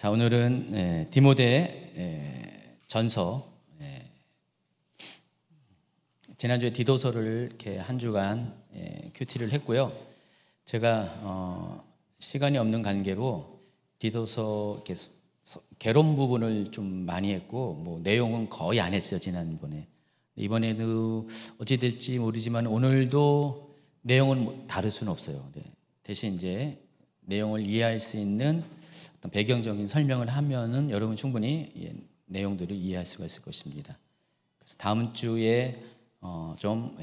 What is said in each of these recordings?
자, 오늘은 디모데 전서, 지난주에 디도서를 이렇게 한 주간 큐티를 했고요. 제가 시간이 없는 관계로 디도서 이렇게 개론 부분을 좀 많이 했고, 뭐 내용은 거의 안 했어요, 지난번에. 이번에는 어찌 될지 모르지만 오늘도 내용은 다를 수는 없어요. 대신 이제 내용을 이해할 수 있는 어떤 배경적인 설명을 하면은 여러분 충분히 내용들을 이해할 수가 있을 것입니다. 그래서 다음 주에 좀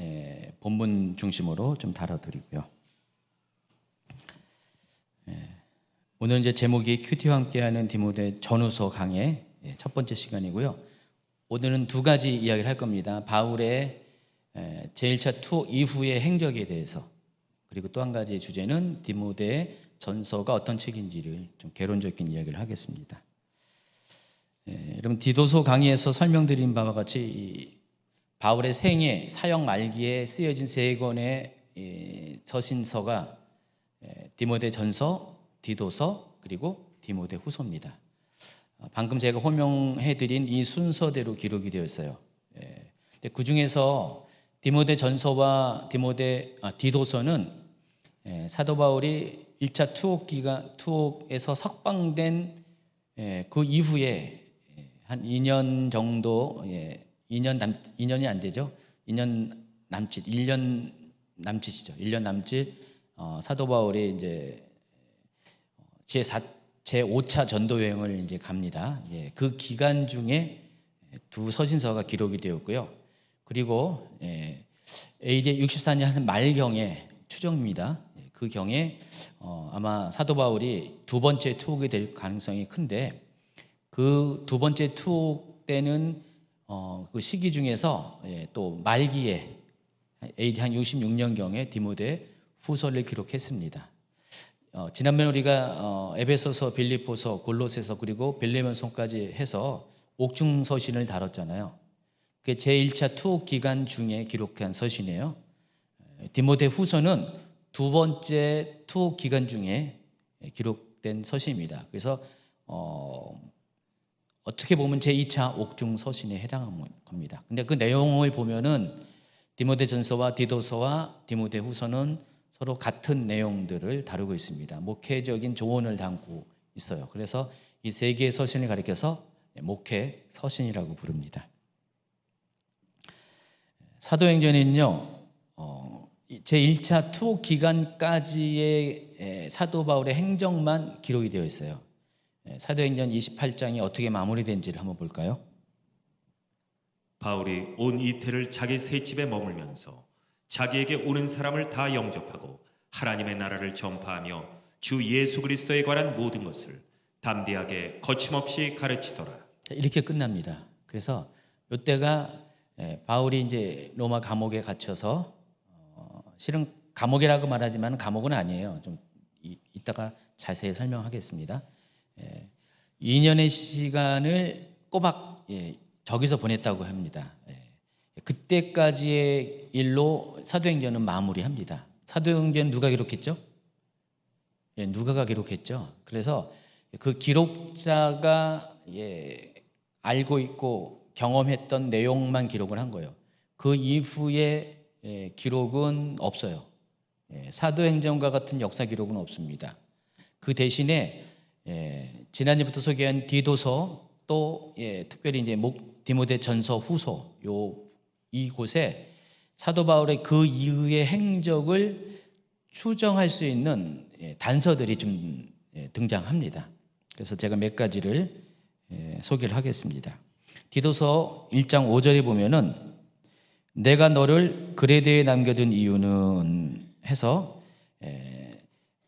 본문 중심으로 좀 다뤄드리고요. 오늘 이제 제목이 큐티와 함께하는 디모데 전후서 강의 첫 번째 시간이고요. 오늘은 두 가지 이야기를 할 겁니다. 바울의 제1차 투어 이후의 행적에 대해서, 그리고 또 한 가지 주제는 디모데 전서가 어떤 책인지를 좀 개론적인 이야기를 하겠습니다. 여러분, 디도서 강의에서 설명드린 바와 같이 바울의 생애, 사역 말기에 쓰여진 세 권의 서신서가 디모데 전서, 디도서, 그리고 디모데 후서입니다. 방금 제가 호명해드린 이 순서대로 기록이 되어 있어요. 근데 그 중에서 디모데 전서와 디도서는 사도 바울이 1차 투옥에서 석방된 그 이후에 한 2년 정도, 2년이 안 되죠. 1년 남짓이죠. 1년 남짓 사도 바울이 이제 제5차 전도 여행을 이제 갑니다. 그 기간 중에 두 서신서가 기록이 되었고요. 그리고 AD 64년 말경에 추정입니다. 그 경에 아마 사도 바울이 두 번째 투옥이 될 가능성이 큰데, 그 두 번째 투옥 때는 그 시기 중에서 또 말기에 AD 한 66년경에 디모데 후서를 기록했습니다. 지난번에 우리가 에베소서, 빌립보서, 골로새서, 그리고 빌레몬서까지 해서 옥중 서신을 다뤘잖아요. 그게 제1차 투옥 기간 중에 기록한 서신이에요. 디모데 후서는 두 번째 투옥 기간 중에 기록된 서신입니다. 그래서 어떻게 보면 제2차 옥중 서신에 해당하는 겁니다. 근데 그 내용을 보면은 디모데 전서와 디도서와 디모데 후서는 서로 같은 내용들을 다루고 있습니다. 목회적인 조언을 담고 있어요. 그래서 이 세 개의 서신을 가리켜서 목회 서신이라고 부릅니다. 사도행전에는요, 제1차 투옥 기간까지의 사도 바울의 행적만 기록이 되어 있어요. 사도행전 28장이 어떻게 마무리된지를 한번 볼까요? 바울이 온 이태를 자기 새 집에 머물면서 자기에게 오는 사람을 다 영접하고 하나님의 나라를 전파하며 주 예수 그리스도에 관한 모든 것을 담대하게 거침없이 가르치더라. 이렇게 끝납니다. 그래서 이때가 바울이 이제 로마 감옥에 갇혀서, 실은 감옥이라고 말하지만 감옥은 아니에요. 좀 이따가 자세히 설명하겠습니다. 2년의 시간을 꼬박 저기서 보냈다고 합니다. 그때까지의 일로 사도행전은 마무리합니다. 사도행전 누가 기록했죠? 누가가 기록했죠. 그래서 그 기록자가 알고 있고 경험했던 내용만 기록을 한 거예요. 그 이후에 기록은 없어요. 사도행전과 같은 역사 기록은 없습니다. 그 대신에 지난주부터 소개한 디도서, 또 특별히 이제 디모데 전서, 후서, 이곳에 사도 바울의 그 이후의 행적을 추정할 수 있는 단서들이 좀 등장합니다. 그래서 제가 몇 가지를 소개를 하겠습니다. 디도서 1장 5절에 보면은 내가 너를 그레데에 남겨둔 이유는 해서,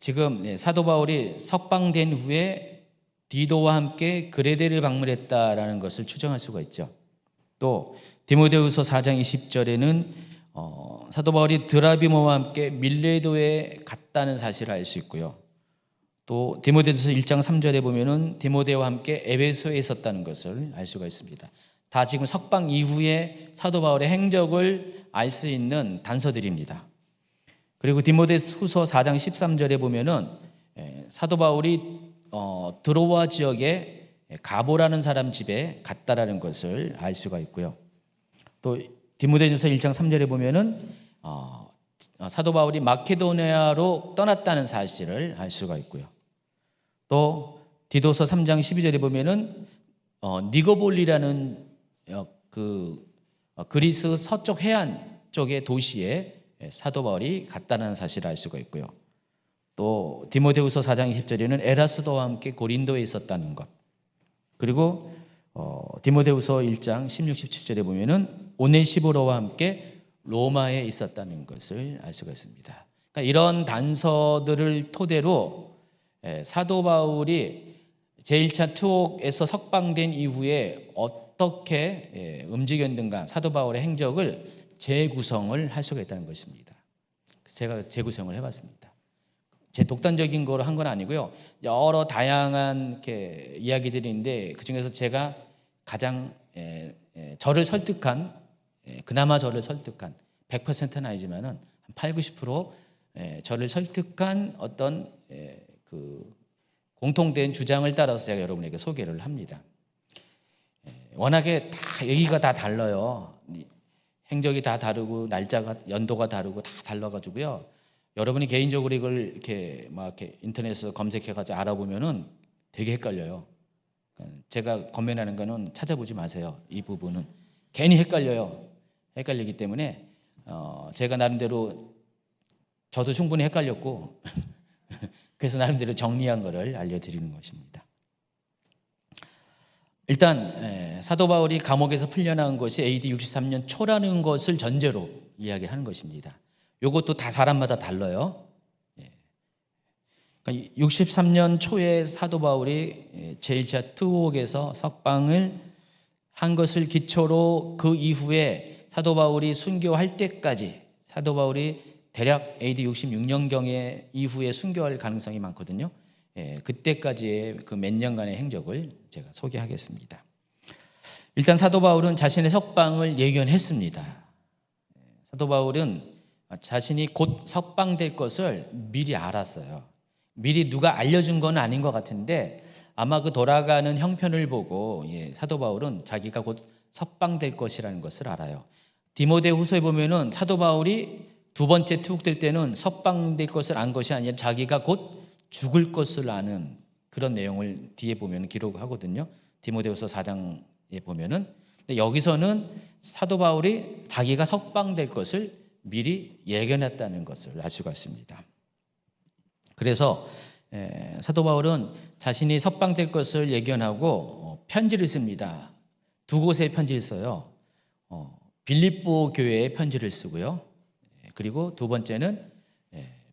지금 사도 바울이 석방된 후에 디도와 함께 그레데를 방문했다라는 것을 추정할 수가 있죠. 또 디모데후서 4장 20절에는 사도 바울이 드라비모와 함께 밀레도에 갔다는 사실을 알 수 있고요. 또 디모데후서 1장 3절에 보면은 디모데와 함께 에베소에 있었다는 것을 알 수가 있습니다. 다 지금 석방 이후에 사도 바울의 행적을 알 수 있는 단서들입니다. 그리고 디모데후서 4장 13절에 보면은 사도 바울이 드로아 지역의 가보라는 사람 집에 갔다라는 것을 알 수가 있고요. 또 디모데전서 1장 3절에 보면은 사도 바울이 마케도니아로 떠났다는 사실을 알 수가 있고요. 또 디도서 3장 12절에 보면은 니고볼리라는 그리스 서쪽 해안 쪽의 도시에 사도 바울이 갔다는 사실을 알 수가 있고요. 또 디모데후서 4장 20절에는 에라스도와 함께 고린도에 있었다는 것. 그리고 디모데후서 1장 16, 17절에 보면은 오네시보로와 함께 로마에 있었다는 것을 알 수가 있습니다. 그러니까 이런 단서들을 토대로 사도 바울이 제1차 투옥에서 석방된 이후에 어떻게 움직였는가, 사도 바울의 행적을 재구성을 할 수가 있다는 것입니다. 제가 재구성을 해봤습니다. 제 독단적인 거로 한 건 아니고요. 여러 다양한 이렇게 이야기들이 있는데 그 중에서 제가 가장 저를 설득한, 그나마 저를 설득한 100%는 아니지만은 한 8, 90% 저를 설득한 어떤 그 공통된 주장을 따라서 제가 여러분에게 소개를 합니다. 워낙에 다 얘기가 다 달라요. 행적이 다 다르고 날짜가 연도가 다르고 다 달라가지고요. 여러분이 개인적으로 이걸 이렇게 막 이렇게 인터넷에서 검색해가지고 알아보면은 되게 헷갈려요. 제가 권면하는 거는 찾아보지 마세요. 이 부분은 괜히 헷갈려요. 헷갈리기 때문에 제가 나름대로 저도 충분히 헷갈렸고 그래서 나름대로 정리한 거를 알려드리는 것입니다. 일단 사도 바울이 감옥에서 풀려난 것이 AD 63년 초라는 것을 전제로 이야기하는 것입니다. 이것도 다 사람마다 달라요. 그러니까 63년 초에 사도 바울이 제1차 투옥에서 석방을 한 것을 기초로 그 이후에 사도 바울이 순교할 때까지, 사도 바울이 대략 AD 66년경에 이후에 순교할 가능성이 많거든요. 그때까지의 그 몇 년간의 행적을 제가 소개하겠습니다. 일단 사도 바울은 자신의 석방을 예견했습니다. 사도 바울은 자신이 곧 석방될 것을 미리 알았어요. 미리 누가 알려준 건 아닌 것 같은데 아마 그 돌아가는 형편을 보고 사도 바울은 자기가 곧 석방될 것이라는 것을 알아요. 디모데후서에 보면은 사도 바울이 두 번째 투옥될 때는 석방될 것을 안 것이 아니라 자기가 곧 죽을 것을 아는 그런 내용을 뒤에 보면 기록하거든요. 디모데후서 4장에 보면은. 근데 여기서는 사도 바울이 자기가 석방될 것을 미리 예견했다는 것을 알 수가 있습니다. 그래서 사도 바울은 자신이 석방될 것을 예견하고 편지를 씁니다. 두 곳에 편지를 써요. 빌립보 교회에 편지를 쓰고요. 그리고 두 번째는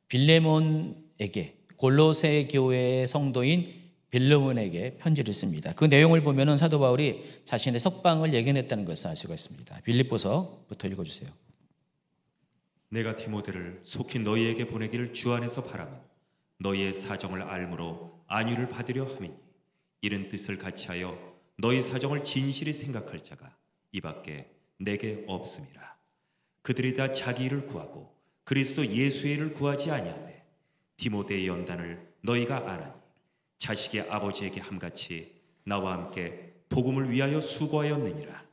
빌레몬에게, 골로새 교회의 성도인 빌레몬에게 편지를 씁니다. 그 내용을 보면은 사도 바울이 자신의 석방을 예견했다는 것을 알 수가 있습니다. 빌립보서부터 읽어주세요. 내가 디모데를 속히 너희에게 보내기를 주 안에서 바라며 너희의 사정을 알므로 안위를 받으려 함이니 이런 뜻을 같이하여 너희 사정을 진실히 생각할 자가 이밖에 내게 없음이라. 그들이 다 자기 일을 구하고 그리스도 예수의 일을 구하지 아니하되 디모데의 연단을 너희가 아나니 자식의 아버지에게 함같이 나와 함께 복음을 위하여 수고하였느니라.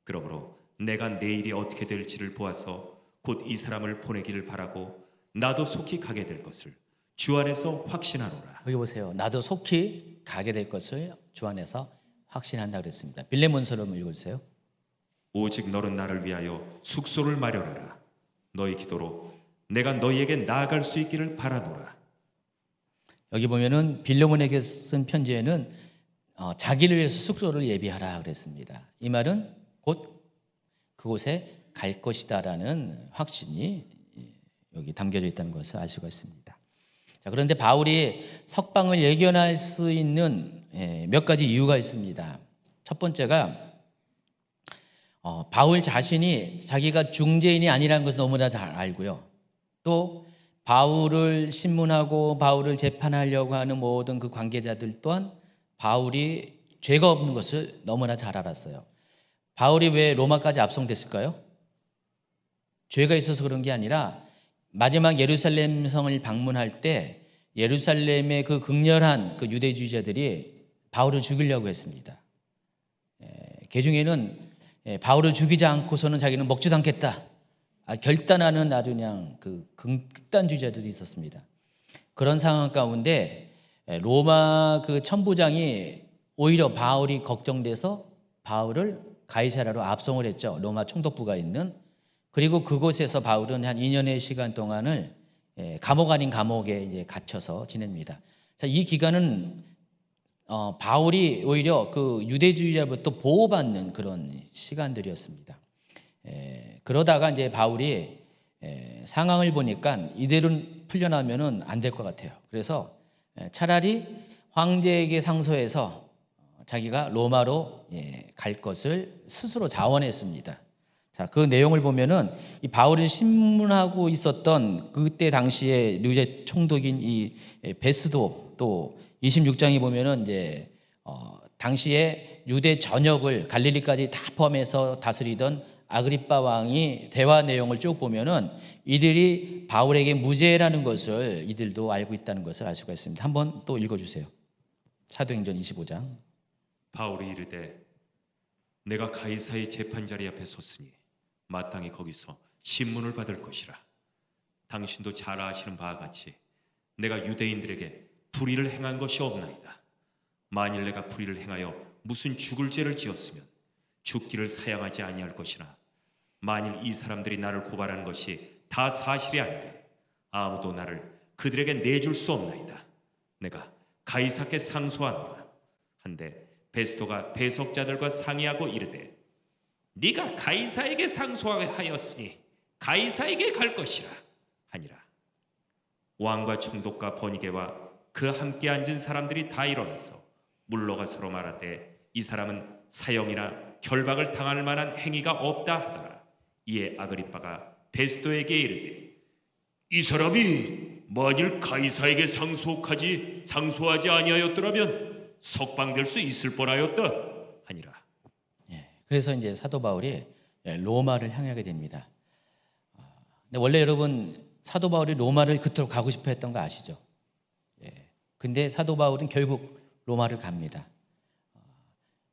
그러므로 내가 내일이 어떻게 될지를 보아서 곧 이 사람을 보내기를 바라고 나도 속히 가게 될 것을 주 안에서 확신하노라. 여기 보세요. 나도 속히 가게 될 것을 주 안에서 확신한다 그랬습니다. 빌레몬서를 한번 읽어주세요. 오직 너는 나를 위하여 숙소를 마련하라. 너희 기도로 내가 너희에게 나아갈 수 있기를 바라노라. 여기 보면은 빌레몬에게 쓴 편지에는 자기를 위해서 숙소를 예비하라 그랬습니다. 이 말은 곧 그곳에 갈 것이다라는 확신이 여기 담겨져 있다는 것을 알 수가 있습니다. 자, 그런데 바울이 석방을 예견할 수 있는 몇 가지 이유가 있습니다. 첫 번째가 바울 자신이 자기가 중재인이 아니라는 것을 너무나 잘 알고요. 또 바울을 신문하고 바울을 재판하려고 하는 모든 그 관계자들 또한 바울이 죄가 없는 것을 너무나 잘 알았어요. 바울이 왜 로마까지 압송됐을까요? 죄가 있어서 그런 게 아니라 마지막 예루살렘 성을 방문할 때 예루살렘의 그 극렬한 그 유대주의자들이 바울을 죽이려고 했습니다. 그 중에는 바울을 죽이지 않고서는 자기는 먹지도 않겠다, 결단하는 아주 그냥 그 극단주의자들이 있었습니다. 그런 상황 가운데 로마 그 천부장이 오히려 바울이 걱정돼서 바울을 가이사랴로 압송을 했죠. 로마 총독부가 있는. 그리고 그곳에서 바울은 한 2년의 시간 동안을 감옥 아닌 감옥에 이제 갇혀서 지냅니다. 자, 이 기간은 바울이 오히려 그 유대주의자부터 보호받는 그런 시간들이었습니다. 그러다가 이제 바울이 상황을 보니까 이대로 풀려나면은 안 될 것 같아요. 그래서 차라리 황제에게 상소해서 자기가 로마로 갈 것을 스스로 자원했습니다. 자, 그 내용을 보면은 이 바울이 신문하고 있었던 그때 당시에 유대 총독인 이 베스도, 또 26장에 보면은 이제 당시에 유대 전역을 갈릴리까지 다 포함해서 다스리던 아그리빠 왕이 대화 내용을 쭉 보면은 이들이 바울에게 무죄라는 것을 이들도 알고 있다는 것을 알 수가 있습니다. 한번 또 읽어주세요. 사도행전 25장. 바울이 이르되 내가 가이사의 재판자리 앞에 섰으니 마땅히 거기서 신문을 받을 것이라. 당신도 잘 아시는 바와 같이 내가 유대인들에게 불의를 행한 것이 없나이다. 만일 내가 불의를 행하여 무슨 죽을 죄를 지었으면 죽기를 사양하지 아니할 것이나 만일 이 사람들이 나를 고발하는 것이 다 사실이 아니래 아무도 나를 그들에게 내줄 수 없나이다. 내가 가이사께 상소하노라. 한데 베스토가 배석자들과 상의하고 이르되 네가 가이사에게 상소하였으니 가이사에게 갈 것이라 하니라. 왕과 총독과 번이게와 그 함께 앉은 사람들이 다 일어나서 물러가 서로 말하되 이 사람은 사형이나 결박을 당할 만한 행위가 없다 하더라. 이에 아그리빠가 베스토에게 이르되 이 사람이 만일 가이사에게 상소하지 아니하였더라면 석방될 수 있을 뻔하였다 하니라. 그래서 이제 사도 바울이 로마를 향하게 됩니다. 근데 원래 여러분 사도 바울이 로마를 그토록 가고 싶어 했던 거 아시죠? 근데 사도 바울은 결국 로마를 갑니다.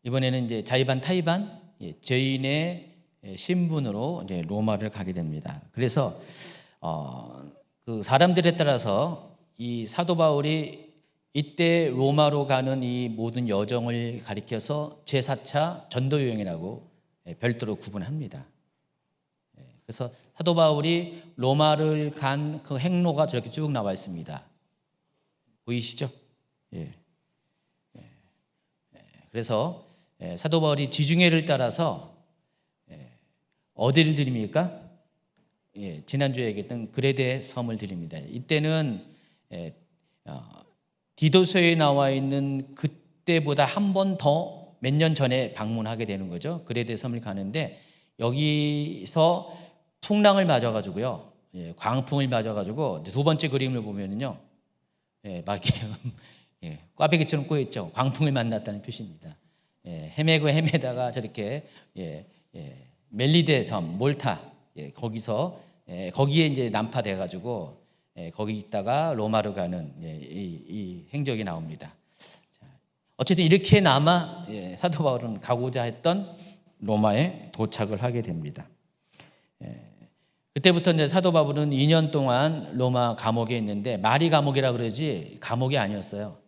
이번에는 이제 자의반 타의반 죄인의 신분으로 이제 로마를 가게 됩니다. 그래서 그 사람들에 따라서 이 사도 바울이 이때 로마로 가는 이 모든 여정을 가리켜서 제4차 전도 여행이라고 별도로 구분합니다. 그래서 사도 바울이 로마를 간 그 행로가 저렇게 쭉 나와 있습니다. 보이시죠? 그래서 사도 바울이 지중해를 따라서 어디를 들입니까? 지난주에 얘기했던 그레데 섬을 들입니다. 이때는 디도서에 나와 있는 그때보다 한 번 더 몇 년 전에 방문하게 되는 거죠. 그레데 섬을 가는데 여기서 풍랑을 맞아가지고요, 광풍을 맞아가지고 두 번째 그림을 보면은요, 막 이렇게 꽈배기처럼 꼬였죠. 광풍을 만났다는 표시입니다. 헤매다가 저렇게 멜리데 섬, 몰타, 거기서 거기에 이제 난파돼가지고 거기 있다가 로마로 가는 이 행적이 나옵니다. 어쨌든 이렇게나마 사도 바울은 가고자 했던 로마에 도착을 하게 됩니다. 그때부터 이제 사도 바울은 2년 동안 로마 감옥에 있는데 마리 감옥이라 그러지 감옥이 아니었어요.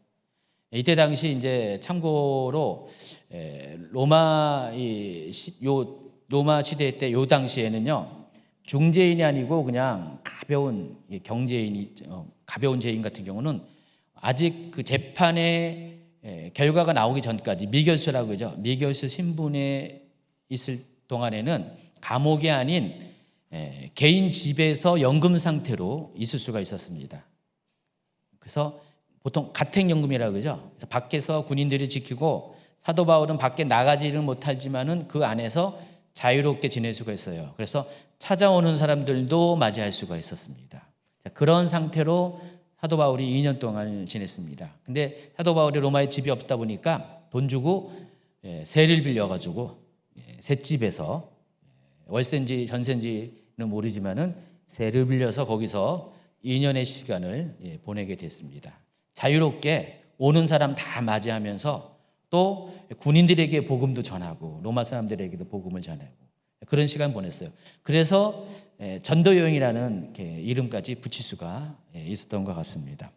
이때 당시 이제 참고로 로마 시대 때 요 당시에는요, 중죄인이 아니고 그냥 가벼운 경죄인이 가벼운 죄인 같은 경우는 아직 그 재판의 결과가 나오기 전까지 미결수라고 그러죠. 미결수 신분에 있을 동안에는 감옥이 아닌 개인 집에서 연금 상태로 있을 수가 있었습니다. 그래서 보통 가택연금이라고 그러죠. 그래서 밖에서 군인들이 지키고 사도 바울은 밖에 나가지는 못하지만은 그 안에서 자유롭게 지낼 수가 있어요. 그래서 찾아오는 사람들도 맞이할 수가 있었습니다. 그런 상태로 사도 바울이 2년 동안 지냈습니다. 근데 사도 바울이 로마에 집이 없다 보니까 돈 주고 세를 빌려가지고 셋집에서 월세인지 전세인지는 모르지만은 세를 빌려서 거기서 2년의 시간을 보내게 됐습니다. 자유롭게 오는 사람 다 맞이하면서 또 군인들에게 복음도 전하고 로마 사람들에게도 복음을 전하고 그런 시간 보냈어요. 그래서 전도 여행이라는 이름까지 붙일 수가 있었던 것 같습니다.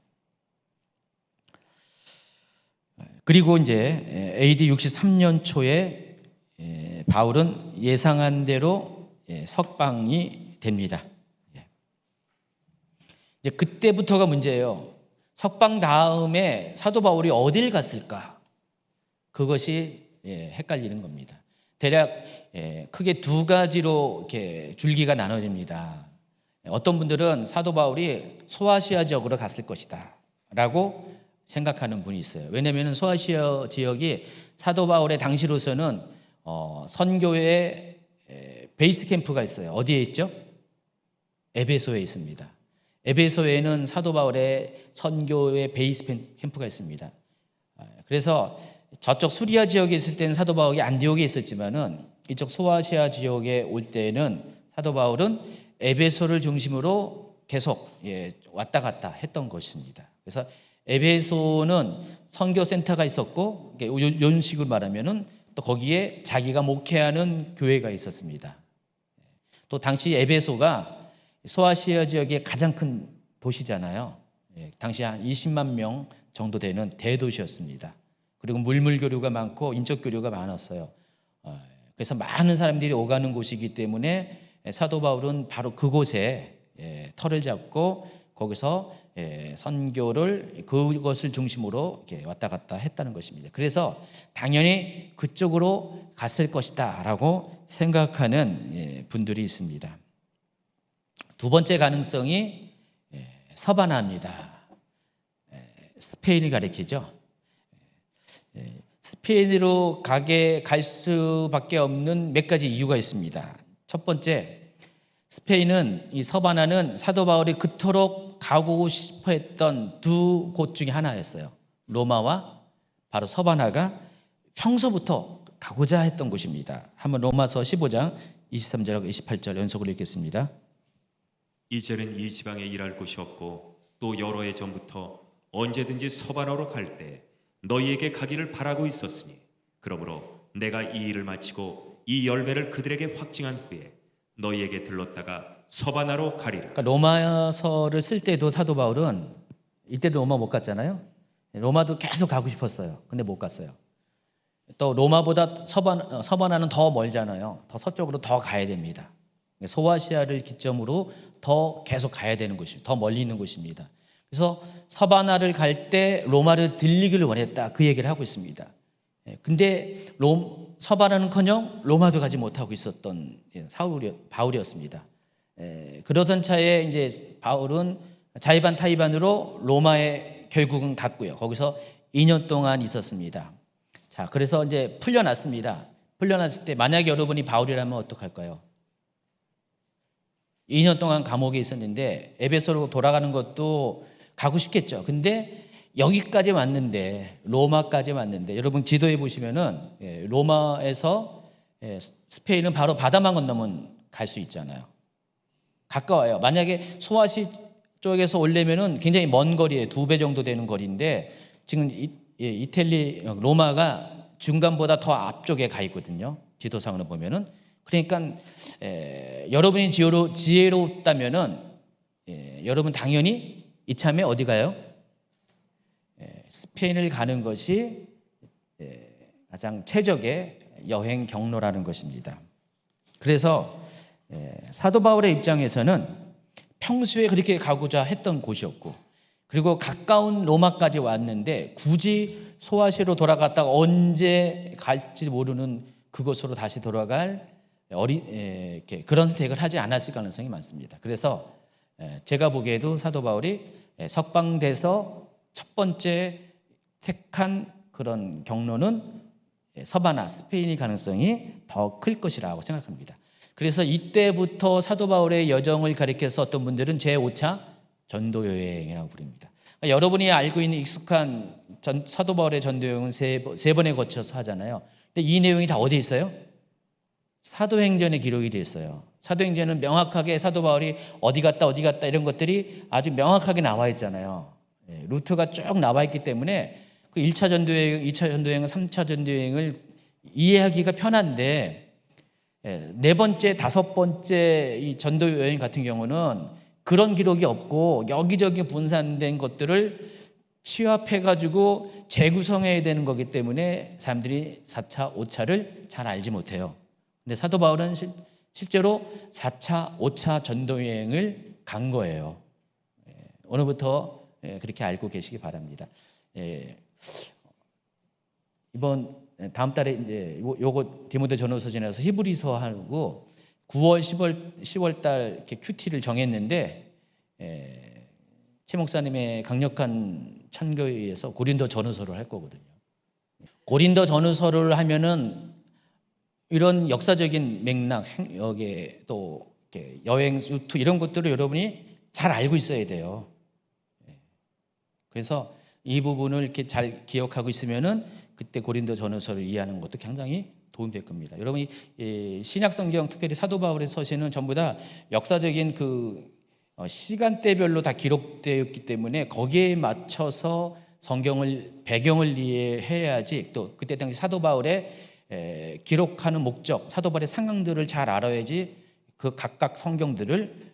그리고 이제 AD 63년 초에 바울은 예상한 대로 석방이 됩니다. 이제 그때부터가 문제예요. 석방 다음에 사도 바울이 어딜 갔을까? 그것이 헷갈리는 겁니다. 대략 크게 두 가지로 이렇게 줄기가 나눠집니다. 어떤 분들은 사도 바울이 소아시아 지역으로 갔을 것이다 라고 생각하는 분이 있어요. 왜냐하면 소아시아 지역이 사도 바울의 당시로서는 선교의 베이스 캠프가 있어요. 어디에 있죠? 에베소에 있습니다. 에베소에는 사도 바울의 선교의 베이스 캠프가 있습니다. 그래서 저쪽 수리아 지역에 있을 때는 사도 바울이 안디옥에 있었지만은 이쪽 소아시아 지역에 올 때는 사도 바울은 에베소를 중심으로 계속 왔다 갔다 했던 것입니다. 그래서 에베소는 선교센터가 있었고 이런 식으로 말하면은 또 거기에 자기가 목회하는 교회가 있었습니다. 또 당시 에베소가 소아시아 지역의 가장 큰 도시잖아요. 당시 한 20만 명 정도 되는 대도시였습니다. 그리고 물물교류가 많고 인적교류가 많았어요. 그래서 많은 사람들이 오가는 곳이기 때문에 사도 바울은 바로 그곳에 터를 잡고 거기서 선교를 그것을 중심으로 왔다 갔다 했다는 것입니다. 그래서 당연히 그쪽으로 갔을 것이다 라고 생각하는 분들이 있습니다. 두 번째 가능성이 서바나입니다. 스페인을 가리키죠. 스페인으로 갈 수밖에 없는 몇 가지 이유가 있습니다. 첫 번째, 스페인은 이 서바나는 사도 바울이 그토록 가고 싶어 했던 두 곳 중에 하나였어요. 로마와 바로 서바나가 평소부터 가고자 했던 곳입니다. 한번 로마서 15장 23절하고 28절 연속으로 읽겠습니다. 이제는 이 지방에 일할 곳이 없고 또 여러 해 전부터 언제든지 서바나로 갈 때 너희에게 가기를 바라고 있었으니 그러므로 내가 이 일을 마치고 이 열매를 그들에게 확증한 후에 너희에게 들렀다가 서바나로 가리라. 그러니까 로마서를 쓸 때도 사도 바울은 이때도 로마 못 갔잖아요. 로마도 계속 가고 싶었어요. 근데 못 갔어요. 또 로마보다 서바나는 더 멀잖아요. 더 서쪽으로 더 가야 됩니다. 소아시아를 기점으로 더 계속 가야 되는 곳입니다. 더 멀리 있는 곳입니다. 그래서 서바나를 갈 때 로마를 들리기를 원했다. 그 얘기를 하고 있습니다. 근데 서바나는커녕 로마도 가지 못하고 있었던 바울이었습니다. 그러던 차에 이제 바울은 자의반 타의반으로 로마에 결국은 갔고요. 거기서 2년 동안 있었습니다. 자, 그래서 이제 풀려났습니다. 풀려났을 때 만약에 여러분이 바울이라면 어떡할까요? 2년 동안 감옥에 있었는데 에베소로 돌아가는 것도 가고 싶겠죠. 근데 여기까지 왔는데 로마까지 왔는데 여러분 지도에 보시면은 로마에서 스페인은 바로 바다만 건너면 갈 수 있잖아요. 가까워요. 만약에 소아시 쪽에서 오려면은 굉장히 먼 거리에 2배 정도 되는 거리인데 지금 이탈리 로마가 중간보다 더 앞쪽에 가 있거든요. 지도상으로 보면은. 그러니까 여러분이 지혜롭다면은 여러분 당연히 이참에 어디 가요? 스페인을 가는 것이 가장 최적의 여행 경로라는 것입니다. 그래서 사도 바울의 입장에서는 평소에 그렇게 가고자 했던 곳이었고 그리고 가까운 로마까지 왔는데 굳이 소아시아로 돌아갔다가 언제 갈지 모르는 그곳으로 다시 돌아갈 그런 선택을 하지 않았을 가능성이 많습니다. 그래서 제가 보기에도 사도 바울이 석방돼서 첫 번째 택한 그런 경로는 서바나, 스페인의 가능성이 더 클 것이라고 생각합니다. 그래서 이때부터 사도 바울의 여정을 가리켜서 어떤 분들은 제5차 전도 여행이라고 부릅니다. 그러니까 여러분이 알고 있는 익숙한 사도 바울의 전도 여행은 세 번에 거쳐서 하잖아요. 근데 이 내용이 다 어디에 있어요? 사도행전에 기록이 되어 있어요. 사도행전은 명확하게 사도 바울이 어디 갔다 이런 것들이 아주 명확하게 나와 있잖아요. 루트가 쭉 나와 있기 때문에 그 1차 전도여행, 2차 전도여행, 3차 전도여행을 이해하기가 편한데 네 번째, 다섯 번째 이 전도여행 같은 경우는 그런 기록이 없고 여기저기 분산된 것들을 취합해가지고 재구성해야 되는 거기 때문에 사람들이 4차, 5차를 잘 알지 못해요. 근데 사도 바울은 실제로 4차, 5차 전도여행을 간 거예요. 오늘부터 그렇게 알고 계시기 바랍니다. 이번 다음 달에 이제 요거 디모데전후서 지나서 히브리서 하고 9월, 10월 달 이렇게 큐티를 정했는데 최 목사님의 강력한 찬교에 의해서 고린도전후서를 할 거거든요. 고린도전후서를 하면은 이런 역사적인 맥락, 여기에 또 이렇게 여행 루트 이런 것들을 여러분이 잘 알고 있어야 돼요. 그래서 이 부분을 이렇게 잘 기억하고 있으면은 그때 고린도전후서를 이해하는 것도 굉장히 도움될 겁니다. 여러분이 신약 성경, 특별히 사도 바울의 서신은 전부 다 역사적인 그 시간대별로 다 기록되어 있기 때문에 거기에 맞춰서 성경을 배경을 이해해야지, 또 그때 당시 사도 바울의 기록하는 목적, 사도 바울의 상황들을 잘 알아야지 그 각각 성경들을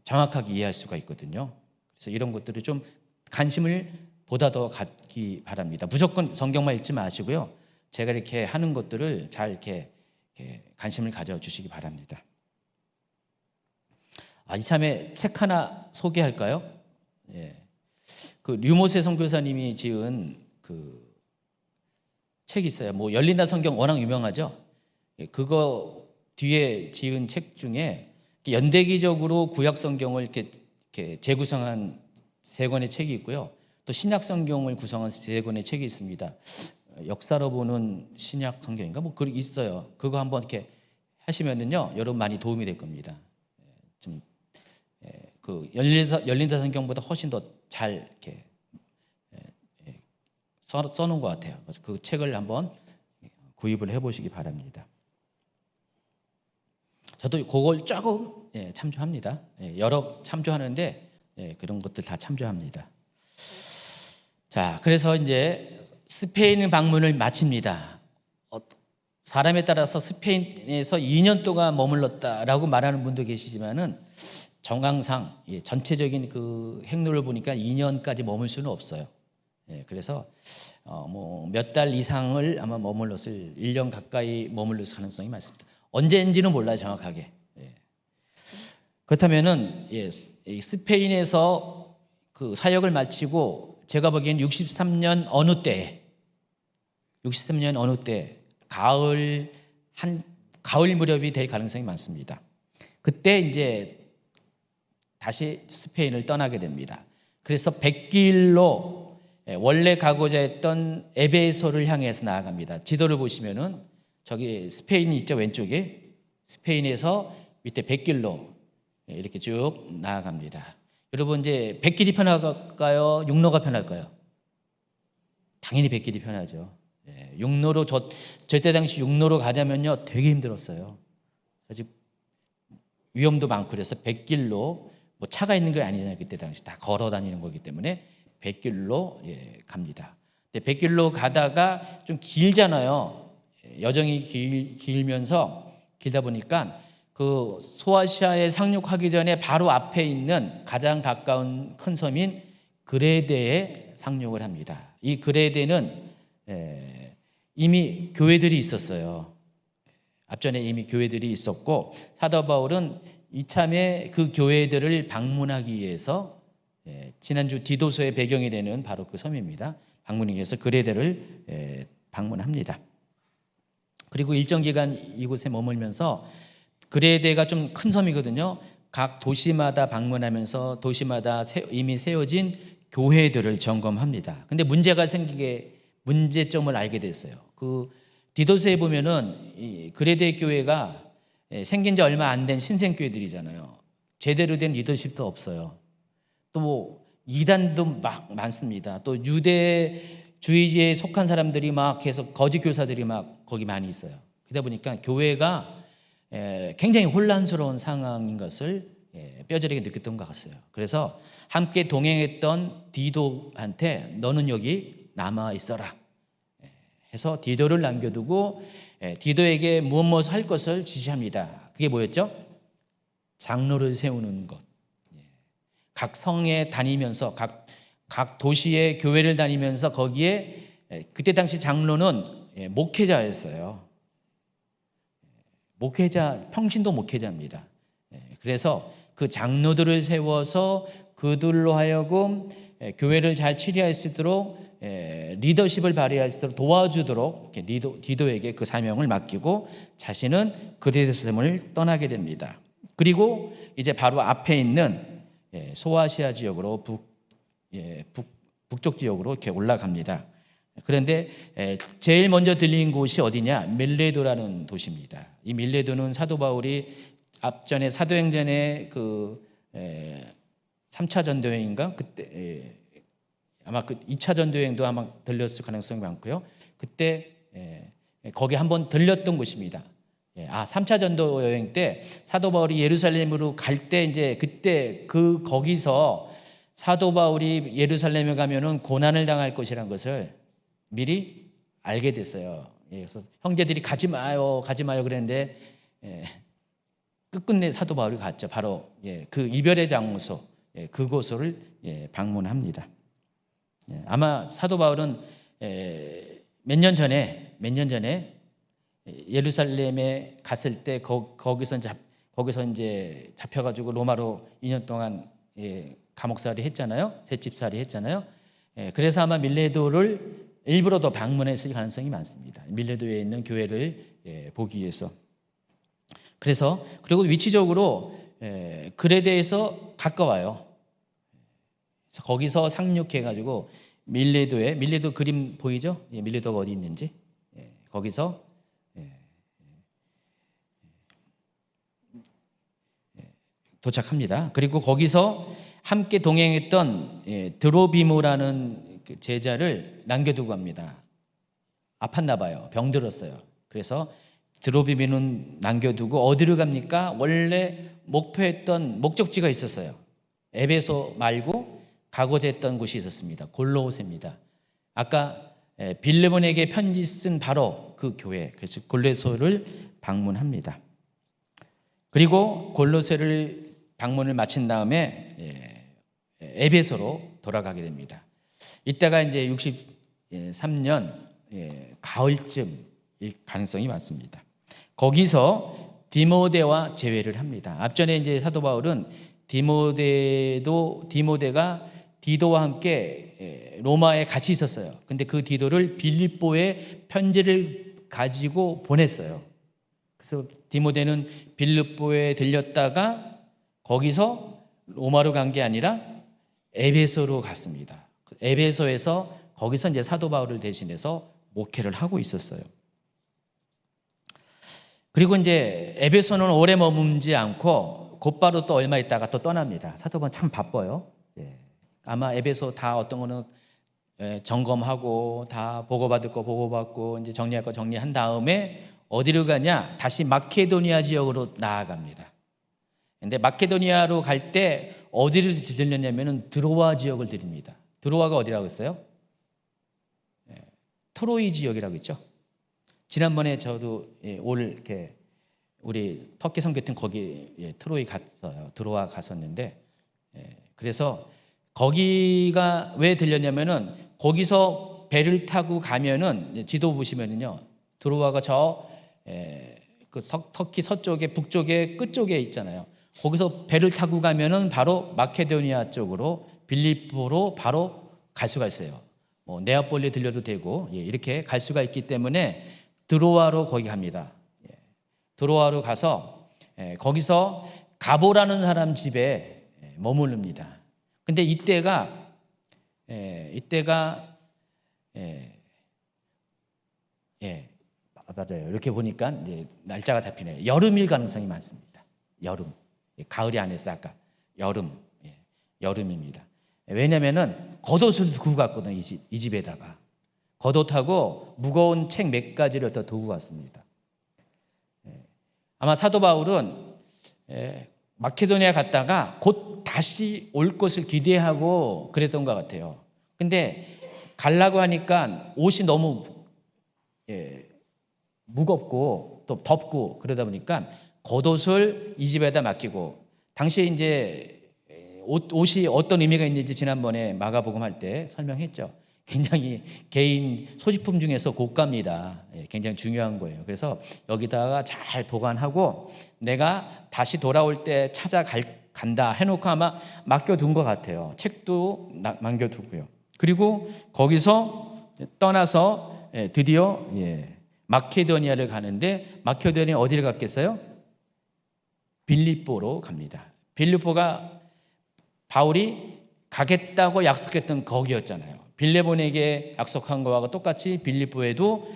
정확하게 이해할 수가 있거든요. 그래서 이런 것들을 좀 관심을 보다 더 갖기 바랍니다. 무조건 성경만 읽지 마시고요. 제가 이렇게 하는 것들을 잘 이렇게 관심을 가져주시기 바랍니다. 이참에 책 하나 소개할까요? 그 류모세 선교사님이 지은 그 책이 있어요. 뭐 열린다 성경 워낙 유명하죠. 그거 뒤에 지은 책 중에 연대기적으로 구약 성경을 이렇게 재구성한 세 권의 책이 있고요. 또 신약 성경을 구성한 세 권의 책이 있습니다. 역사로 보는 신약 성경인가 뭐 그게 있어요. 그거 한번 이렇게 하시면은요, 여러분 많이 도움이 될 겁니다. 좀 그 열린다 성경보다 훨씬 더 잘 이렇게 써놓은 것 같아요. 그래서 그 책을 한번 구입을 해보시기 바랍니다. 저도 그걸 조금 참조합니다. 여러 참조하는데 그런 것들 다 참조합니다. 자, 그래서 이제 스페인 방문을 마칩니다. 사람에 따라서 스페인에서 2년 동안 머물렀다라고 말하는 분도 계시지만은 정황상 전체적인 그 행로를 보니까 2년까지 머물 수는 없어요. 그래서 뭐 몇 달 이상을 아마 머물렀을 1년 가까이 머물렀을 가능성이 많습니다. 언제인지는 몰라요, 정확하게. 그렇다면은 스페인에서 그 사역을 마치고 제가 보기엔 63년 어느 때 가을 무렵이 될 가능성이 많습니다. 그때 이제 다시 스페인을 떠나게 됩니다. 그래서 백길로 원래 가고자 했던 에베소를 향해서 나아갑니다. 지도를 보시면은 저기 스페인이 있죠, 왼쪽에. 스페인에서 밑에 백길로 이렇게 쭉 나아갑니다. 여러분, 이제 백길이 편할까요? 육로가 편할까요? 당연히 백길이 편하죠. 육로로 저때 당시 육로로 가자면요 되게 힘들었어요. 아직 위험도 많고 그래서 백길로, 뭐 차가 있는 게 아니잖아요. 그때 당시 다 걸어 다니는 거기 때문에 백길로 갑니다. 근데 백길로 가다가 좀 길잖아요. 여정이 길면서 길다 보니까 그 소아시아에 상륙하기 전에 바로 앞에 있는 가장 가까운 큰 섬인 그레데에 상륙을 합니다. 이 그레데는 이미 교회들이 있었어요. 앞전에 이미 교회들이 있었고 사도 바울은 이참에 그 교회들을 방문하기 위해서 지난주 디도서의 배경이 되는 바로 그 섬입니다. 방문하기 위해서 그레데를 방문합니다. 그리고 일정 기간 이곳에 머물면서, 그레데가 좀 큰 섬이거든요. 각 도시마다 방문하면서 도시마다 이미 세워진 교회들을 점검합니다. 근데 문제점을 알게 됐어요. 그 디도서에 보면은 이 그레데 교회가 생긴 지 얼마 안 된 신생교회들이잖아요. 제대로 된 리더십도 없어요. 또 이단도 막 많습니다. 또 유대주의에 속한 사람들이 막 계속 거짓 교사들이 막 거기 많이 있어요. 그러다 보니까 교회가 굉장히 혼란스러운 상황인 것을 뼈저리게 느꼈던 것 같아요. 그래서 함께 동행했던 디도한테 너는 여기 남아 있어라 해서 디도를 남겨두고 디도에게 무엇 할 것을 지시합니다. 그게 뭐였죠? 장로를 세우는 것. 각 성에 다니면서 각 도시의 교회를 다니면서 거기에 그때 당시 장로는 목회자였어요. 목회자, 평신도 목회자입니다. 그래서 그 장로들을 세워서 그들로 하여금 교회를 잘 치리할 수 있도록 리더십을 발휘할 수 있도록 도와주도록 디도에게 그 사명을 맡기고 자신은 그리스도인을 떠나게 됩니다. 그리고 이제 바로 앞에 있는 소아시아 지역으로 북쪽 지역으로 이렇게 올라갑니다. 그런데 제일 먼저 들린 곳이 어디냐? 밀레도라는 도시입니다. 이 밀레도는 사도 바울이 앞전에 사도행전에 그 3차 전도여행인가 그때 아마 그 2차 전도여행도 아마 들렸을 가능성이 많고요. 그때 거기 한번 들렸던 곳입니다. 3차 전도여행 때 사도 바울이 예루살렘으로 갈 때 이제 그때 거기서 사도 바울이 예루살렘에 가면은 고난을 당할 것이라는 것을 미리 알게 됐어요. 그래서 형제들이 가지 마요 그랬는데 끝끝내 사도 바울이 갔죠. 바로 그 이별의 장소 그곳을 방문합니다. 아마 사도 바울은 몇 년 전에 예루살렘에 갔을 때 거기서 이제 잡혀가지고 로마로 2년 동안 감옥살이 했잖아요. 새집살이 했잖아요. 그래서 아마 밀레도를 일부러 더 방문했을 가능성이 많습니다. 밀레도에 있는 교회를 보기 위해서. 그리고 위치적으로 그레데에서 가까워요. 그래서 거기서 상륙해가지고 밀레도 그림 보이죠? 밀레도가 어디 있는지 거기서 도착합니다. 그리고 거기서 함께 동행했던 드로비모라는 제자를 남겨두고 갑니다. 아팠나 봐요. 병들었어요. 그래서 드로비모는 남겨두고 어디로 갑니까? 원래 목표했던 목적지가 있었어요. 에베소 말고 가고자 했던 곳이 있었습니다. 골로새입니다. 아까 빌레몬에게 편지 쓴 바로 그 교회, 그래서 골로새를 방문합니다. 그리고 골로새를 방문을 마친 다음에 에베소로 돌아가게 됩니다. 이때가 이제 63년 가을쯤일 가능성이 많습니다. 거기서 디모데와 재회를 합니다. 앞전에 이제 사도 바울은 디모데가 디도와 함께 로마에 같이 있었어요. 근데 그 디도를 빌립보에 편지를 가지고 보냈어요. 그래서 디모데는 빌립보에 들렸다가 거기서 로마로 간 게 아니라 에베소로 갔습니다. 에베소에서 거기서 이제 사도 바울을 대신해서 목회를 하고 있었어요. 그리고 이제 에베소는 오래 머물지 않고 곧바로 또 얼마 있다가 또 떠납니다. 사도 바울은 참 바빠요. 아마 에베소 다 어떤 거는 점검하고 다 보고받을 거 보고받고 이제 정리할 거 정리한 다음에 어디로 가냐? 다시 마케도니아 지역으로 나아갑니다. 근데 마케도니아로 갈 때 어디를 들렸냐면은 드로아 지역을 들립니다. 드로아가 어디라고 했어요? 트로이 지역이라고 했죠. 지난번에 저도 올 이렇게 우리 터키 선교팀 거기 트로이 갔어요. 드로아 갔었는데 그래서 거기가 왜 들렸냐면은 거기서 배를 타고 가면은 지도 보시면은요 드로아가 그 터키 서쪽에 북쪽에 끝쪽에 있잖아요. 거기서 배를 타고 가면은 바로 마케도니아 쪽으로 빌립보로 바로 갈 수가 있어요. 네아폴리에 들려도 되고 이렇게 갈 수가 있기 때문에 드로아로 거기 갑니다. 드로아로 가서 거기서 가보라는 사람 집에 머무릅니다. 근데 이때가 맞아요. 이렇게 보니까 이제 날짜가 잡히네요. 여름일 가능성이 많습니다. 여름. 가을이 아니었어요. 아까 여름입니다. 왜냐면은 겉옷을 두고 갔거든요. 이 집에다가 겉옷하고 무거운 책 몇 가지를 더 두고 갔습니다. 아마 사도 바울은 마케도니아 갔다가 곧 다시 올 것을 기대하고 그랬던 것 같아요. 근데 가려고 하니까 옷이 너무 무겁고 또 덥고 그러다 보니까 겉옷을 이 집에다 맡기고, 당시에 이제 옷이 어떤 의미가 있는지 지난번에 마가복음 할 때 설명했죠. 굉장히 개인 소지품 중에서 고가입니다. 굉장히 중요한 거예요. 그래서 여기다가 잘 보관하고 내가 다시 돌아올 때 간다 해놓고 아마 맡겨둔 것 같아요. 책도 남겨두고요. 그리고 거기서 떠나서 드디어 마케도니아를 가는데, 마케도니아 어디를 갔겠어요? 빌립보로 갑니다. 빌립보가 바울이 가겠다고 약속했던 거기였잖아요. 빌레몬에게 약속한 거와 똑같이 빌립보에도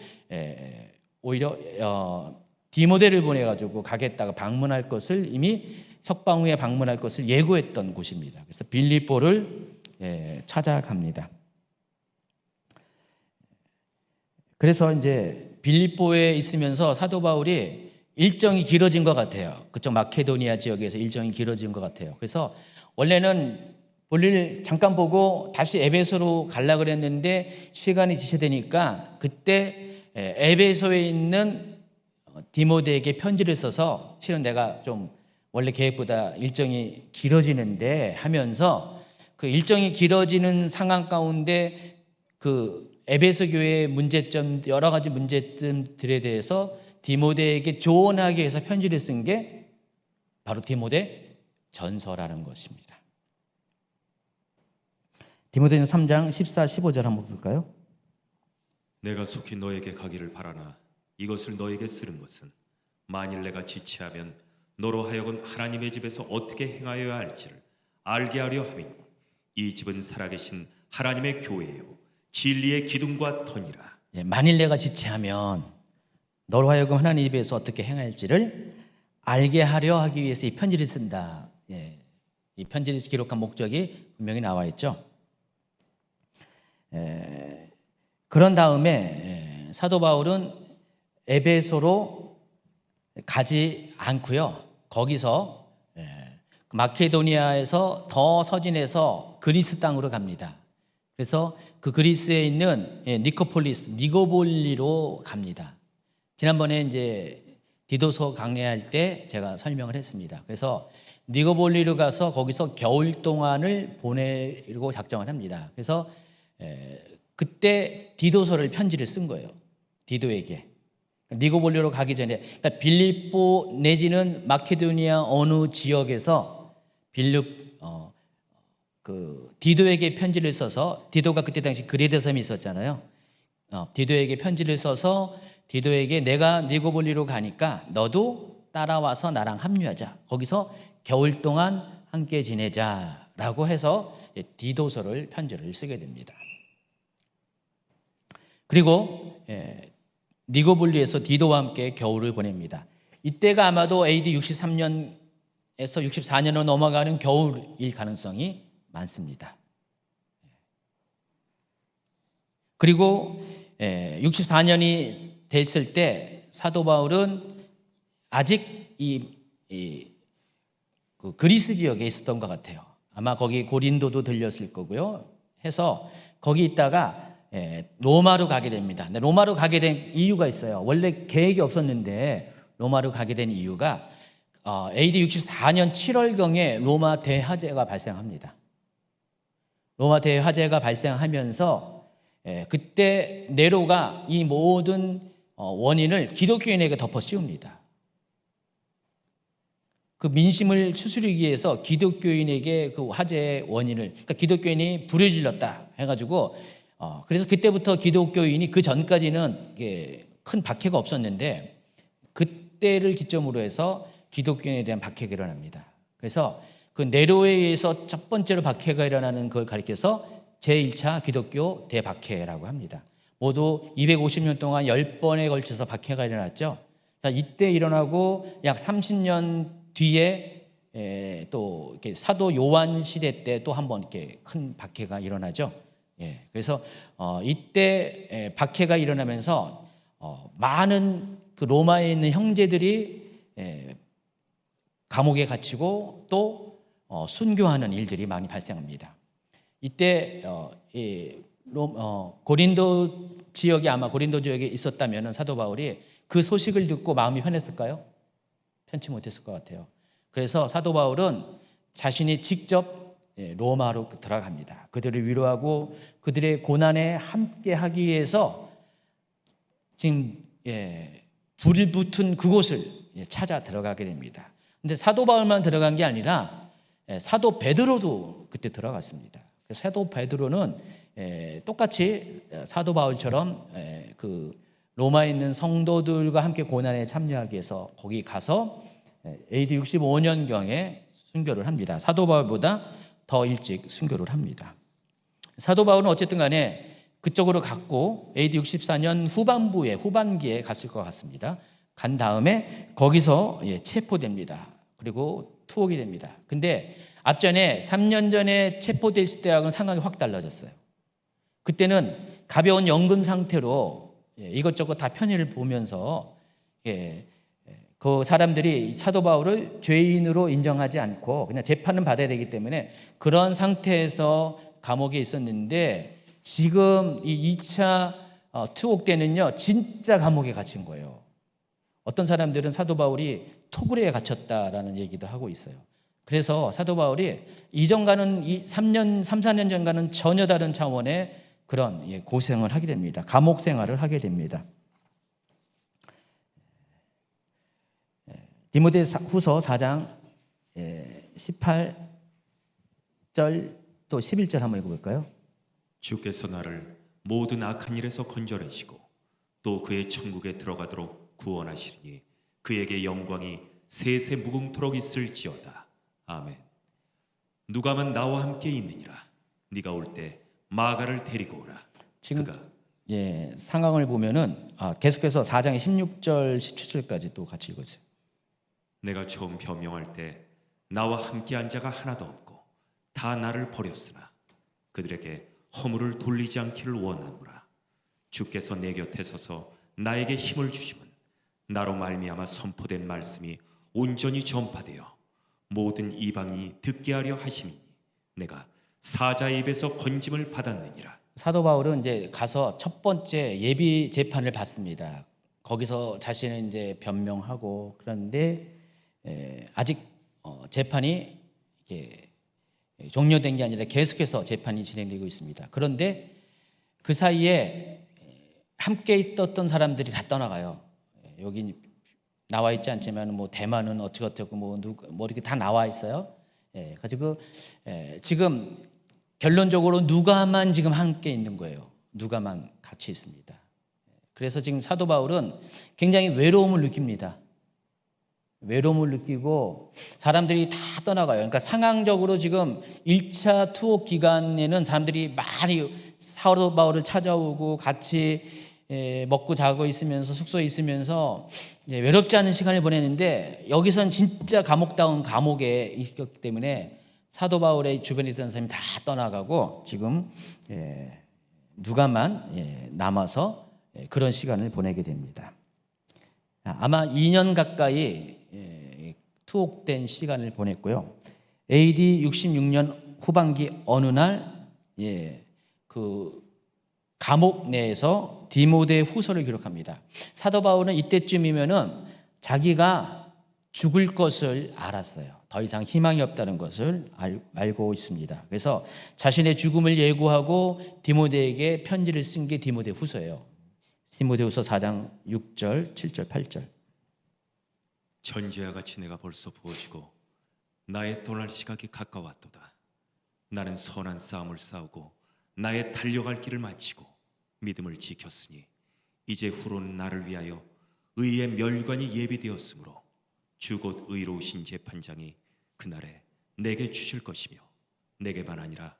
오히려 디모데를 보내가지고 가겠다가 방문할 것을, 이미 석방 후에 방문할 것을 예고했던 곳입니다. 그래서 빌립보를 찾아갑니다. 그래서 이제 빌립보에 있으면서 사도 바울이 일정이 길어진 것 같아요. 그쪽 마케도니아 지역에서 일정이 길어진 것 같아요. 그래서 원래는 볼일 잠깐 보고 다시 에베소로 가려고 그랬는데 시간이 지체되니까 그때 에베소에 있는 디모데에게 편지를 써서, 실은 내가 좀 원래 계획보다 일정이 길어지는데 하면서, 그 일정이 길어지는 상황 가운데 그 에베소 교회의 문제점, 여러 가지 문제점들에 대해서 디모데에게 조언하기 위해서 편지를 쓴 게 바로 디모데 전서라는 것입니다. 디모데전 3장 14, 15절 한번 볼까요? 내가 속히 너에게 가기를 바라나 이것을 너에게 쓰는 것은 만일 내가 지체하면 너로 하여금 하나님의 집에서 어떻게 행하여야 할지를 알게 하려 함이니, 이 집은 살아계신 하나님의 교회요 진리의 기둥과 터니라. 만일 내가 지체하면 너로 하여금 하나님 집에서 어떻게 행할지를 알게 하려 하기 위해서 이 편지를 쓴다. 이 편지를 기록한 목적이 분명히 나와 있죠. 그런 다음에 사도 바울은 에베소로 가지 않고요. 거기서 마케도니아에서 더 서진해서 그리스 땅으로 갑니다. 그래서 그 그리스에 있는 니고볼리로 갑니다. 지난번에 이제 디도서 강해할 때 제가 설명을 했습니다. 그래서 니고볼리로 가서 거기서 겨울 동안을 보내려고 작정을 합니다. 그래서 그때 디도서를 편지를 쓴 거예요. 디도에게. 니고볼리로 가기 전에, 그러니까 빌립보 내지는 마케도니아 어느 지역에서 디도에게 편지를 써서, 디도가 그때 당시 그레데 섬이 있었잖아요. 디도에게 편지를 써서 디도에게 내가 니고볼리로 가니까 너도 따라와서 나랑 합류하자. 거기서 겨울 동안 함께 지내자라고 해서 디도서를 편지를 쓰게 됩니다. 그리고 니고볼리에서 디도와 함께 겨울을 보냅니다. 이때가 아마도 AD 63년에서 64년으로 넘어가는 겨울일 가능성이 많습니다. 그리고 64년이 됐을 때 사도 바울은 아직 그 그리스 지역에 있었던 것 같아요. 아마 거기 고린도도 들렸을 거고요. 해서 거기 있다가 로마로 가게 됩니다. 근데 로마로 가게 된 이유가 있어요. 원래 계획이 없었는데 로마로 가게 된 이유가 AD 64년 7월경에 로마 대화재가 발생합니다. 로마 대화재가 발생하면서 그때 네로가 이 모든 원인을 기독교인에게 덮어 씌웁니다. 그 민심을 추스르기 위해서 기독교인에게 그 화재의 원인을, 그러니까 기독교인이 불을 질렀다 해가지고, 그래서 그때부터 기독교인이, 그 전까지는 큰 박해가 없었는데 그때를 기점으로 해서 기독교인에 대한 박해가 일어납니다. 그래서 그 네로에 의해서 첫 번째로 박해가 일어나는 걸 가리켜서 제1차 기독교 대박해라고 합니다. 모두 250년 동안 10번에 걸쳐서 박해가 일어났죠. 이때 일어나고 약 30년 뒤에 또 이렇게 사도 요한 시대 때 또 한 번 이렇게 큰 박해가 일어나죠. 그래서 이때 박해가 일어나면서 많은 그 로마에 있는 형제들이 감옥에 갇히고 또 순교하는 일들이 많이 발생합니다. 이때 고린도 지역에 아마 고린도 지역에 있었다면 사도 바울이 그 소식을 듣고 마음이 편했을까요? 편치 못했을 것 같아요. 그래서 사도 바울은 자신이 직접 로마로 들어갑니다. 그들을 위로하고 그들의 고난에 함께하기 위해서 지금 불이 붙은 그곳을 찾아 들어가게 됩니다. 근데 사도 바울만 들어간 게 아니라 사도 베드로도 그때 들어갔습니다. 사도 베드로는 똑같이 사도 바울처럼 그 로마에 있는 성도들과 함께 고난에 참여하기 위해서 거기 가서 AD 65년경에 순교를 합니다. 사도 바울보다 더 일찍 순교를 합니다. 사도 바울은 어쨌든 간에 그쪽으로 갔고 AD 64년 후반기에 갔을 것 같습니다. 간 다음에 거기서 체포됩니다. 그리고 투옥이 됩니다. 근데 앞전에 3년 전에 체포됐을 때하고는 상황이 확 달라졌어요. 그때는 가벼운 연금 상태로 이것저것 다 편의를 보면서 그 사람들이 사도 바울을 죄인으로 인정하지 않고 그냥 재판은 받아야 되기 때문에 그런 상태에서 감옥에 있었는데 지금 이 2차 투옥 때는요 진짜 감옥에 gathin 거예요. 어떤 사람들은 사도 바울이 토굴에 갇혔다라는 얘기도 하고 있어요. 그래서 사도 바울이 이전과는 3-4년 전과는 전혀 다른 차원의 그런 고생을 하게 됩니다. 감옥 생활을 하게 됩니다. 디모데후서 4장 18절 또 11절 한번 읽어볼까요? 주께서 나를 모든 악한 일에서 건져내시고 또 그의 천국에 들어가도록 구원하시리니 그에게 영광이 세세 무궁토록 있을지어다. 아멘. 누가만 나와 함께 있느니라. 네가 올 때 마가를 데리고 오라. 지금 그가 상황을 보면은 계속해서 4장 16절 17절까지 또 같이 읽으세요. 내가 처음 변명할 때 나와 함께한 자가 하나도 없고 다 나를 버렸으나 그들에게 허물을 돌리지 않기를 원하노라. 주께서 내 곁에 서서 나에게 힘을 주심은 나로 말미암아 선포된 말씀이 온전히 전파되어 모든 이방이 듣게 하려 하심이니 내가 사자의 입에서 건짐을 받았느니라. 사도 바울은 이제 가서 첫 번째 예비 재판을 받습니다. 거기서 자신은 이제 변명하고 그런데 아직 재판이 종료된 게 아니라 계속해서 재판이 진행되고 있습니다. 그런데 그 사이에 함께 있었던 사람들이 다 떠나가요. 여기 나와 있지 않지만 뭐 대만은 어떻고 뭐 이렇게 다 나와 있어요. 가지고 지금 결론적으로 누가만 지금 함께 있는 거예요. 누가만 같이 있습니다. 그래서 지금 사도 바울은 굉장히 외로움을 느낍니다. 외로움을 느끼고 사람들이 다 떠나가요. 그러니까 상황적으로 지금 1차 투옥 기간에는 사람들이 많이 사도 바울을 찾아오고 같이 먹고 자고 있으면서 숙소에 있으면서 외롭지 않은 시간을 보내는데 여기선 진짜 감옥다운 감옥에 있었기 때문에 사도 바울의 주변에 있던 사람이 다 떠나가고 지금 누가만 남아서 그런 시간을 보내게 됩니다. 아마 2년 가까이 투옥된 시간을 보냈고요. AD 66년 후반기 어느 날 그 감옥 내에서 디모데 후서를 기록합니다. 사도 바울은 이때쯤이면은 자기가 죽을 것을 알았어요. 더 이상 희망이 없다는 것을 알고 있습니다. 그래서 자신의 죽음을 예고하고 디모데에게 편지를 쓴 게 디모데 후서예요. 디모데후서 4장 6절, 7절, 8절. 전제와 같이 내가 벌써 부어지고 나의 떠날 시각이 가까웠도다. 나는 선한 싸움을 싸우고 나의 달려갈 길을 마치고 믿음을 지켰으니 이제 후로는 나를 위하여 의의 멸관이 예비되었으므로 주 곧 의로우신 재판장이 그날에 내게 주실 것이며 내게만 아니라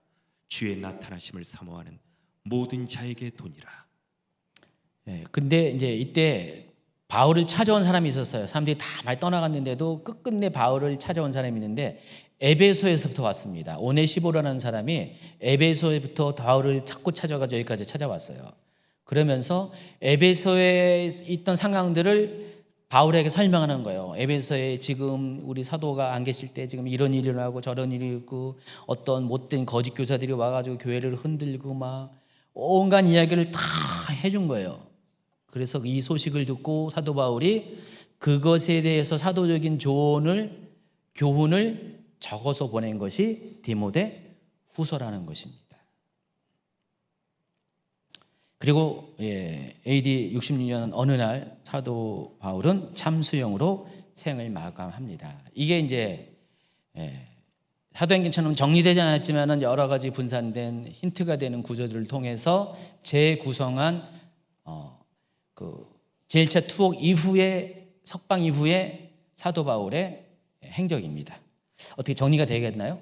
주의 나타나심을 사모하는 모든 자에게 도니라. 근데 이제 이때 바울을 찾아온 사람이 있었어요. 사람들이 다 많이 떠나갔는데도 끝끝내 바울을 찾아온 사람이 있는데 에베소에서부터 왔습니다. 오네시보라는 사람이 에베소에부터 바울을 자꾸 찾아가지고 여기까지 찾아왔어요. 그러면서 에베소에 있던 상황들을 바울에게 설명하는 거예요. 에베소에 지금 우리 사도가 안 계실 때 지금 이런 일이 일어나고 저런 일이 있고 어떤 못된 거짓 교사들이 와가지고 교회를 흔들고 막 온갖 이야기를 다 해준 거예요. 그래서 이 소식을 듣고 사도 바울이 그것에 대해서 사도적인 교훈을 적어서 보낸 것이 디모데 후서라는 것입니다. 그리고 AD 66년 어느 날 사도 바울은 참수형으로 생을 마감합니다. 이게 이제 사도행전처럼 정리되지 않았지만 여러 가지 분산된 힌트가 되는 구조들을 통해서 재구성한 그 제1차 투옥 이후에 석방 이후에 사도 바울의 행적입니다. 어떻게 정리가 되겠나요?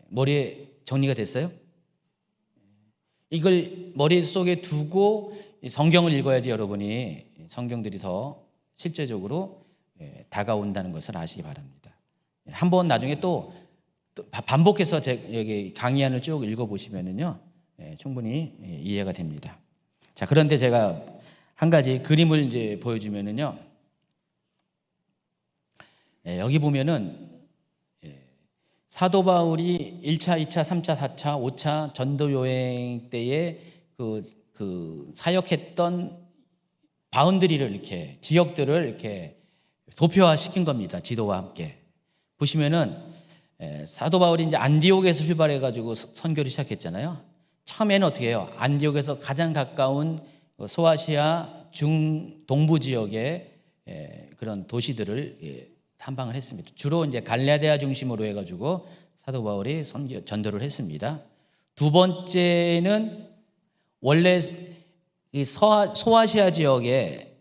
머리에 정리가 됐어요? 이걸 머릿속에 두고 성경을 읽어야지 여러분이 성경들이 더 실제적으로 다가온다는 것을 아시기 바랍니다. 한번 나중에 또 반복해서 여기 강의안을 쭉 읽어보시면은요, 충분히 이해가 됩니다. 자, 그런데 제가 한 가지 그림을 이제 보여주면은요, 여기 보면은 사도 바울이 1차, 2차, 3차, 4차, 5차 전도 여행 때에 그 사역했던 바운드리를 이렇게 지역들을 이렇게 도표화시킨 겁니다. 지도와 함께. 보시면은 사도 바울이 이제 안디옥에서 출발해 가지고 선교를 시작했잖아요. 처음에는 어떻게 해요? 안디옥에서 가장 가까운 소아시아 중동부 지역의 그런 도시들을 탐방을 했습니다. 주로 이제 갈라디아 중심으로 해가지고 사도 바울이 전도를 했습니다. 두 번째는 원래 이 소아시아 지역에,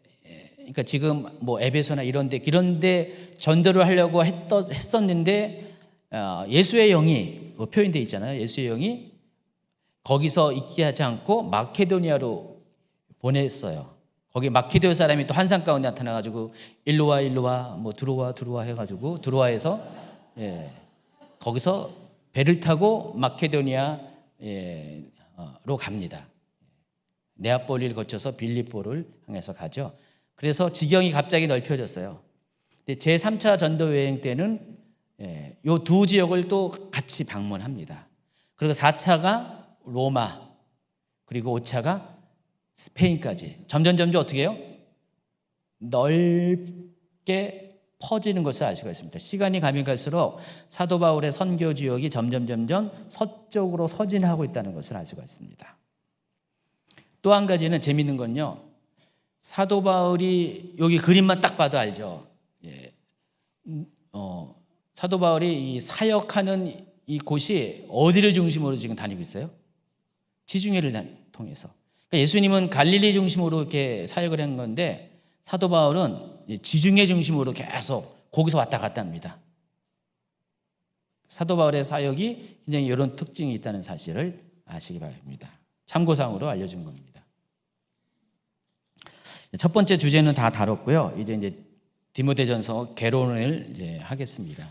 그러니까 지금 뭐 에베소나 이런데 전도를 하려고 했었는데 예수의 영이 표현되어 있잖아요. 예수의 영이 거기서 있게 하지 않고 마케도니아로 보냈어요. 거기 마케도니아 사람이 또 환상 가운데 나타나가지고 일로 와 뭐 들어와 해가지고 들어와해서 거기서 배를 타고 마케도니아로 갑니다. 네아폴리를 거쳐서 빌립보를 향해서 가죠. 그래서 지경이 갑자기 넓혀졌어요. 제 3차 전도 여행 때는 이 두 지역을 또 같이 방문합니다. 그리고 4차가 로마, 그리고 5차가 스페인까지 점점 어떻게 해요? 넓게 퍼지는 것을 알 수가 있습니다. 시간이 가면 갈수록 사도 바울의 선교 지역이 점점 서쪽으로 서진하고 있다는 것을 알 수가 있습니다. 또 한 가지는 재밌는 건요, 사도 바울이 여기 그림만 딱 봐도 알죠. 사도 바울이 이 사역하는 이 곳이 어디를 중심으로 지금 다니고 있어요? 지중해를 통해서. 그러니까 예수님은 갈릴리 중심으로 이렇게 사역을 한 건데 사도 바울은 지중해 중심으로 계속 거기서 왔다 갔다 합니다. 사도 바울의 사역이 굉장히 이런 특징이 있다는 사실을 아시기 바랍니다. 참고사항으로 알려준 겁니다. 첫 번째 주제는 다 다뤘고요. 이제 디모데전서 개론을 이제 하겠습니다.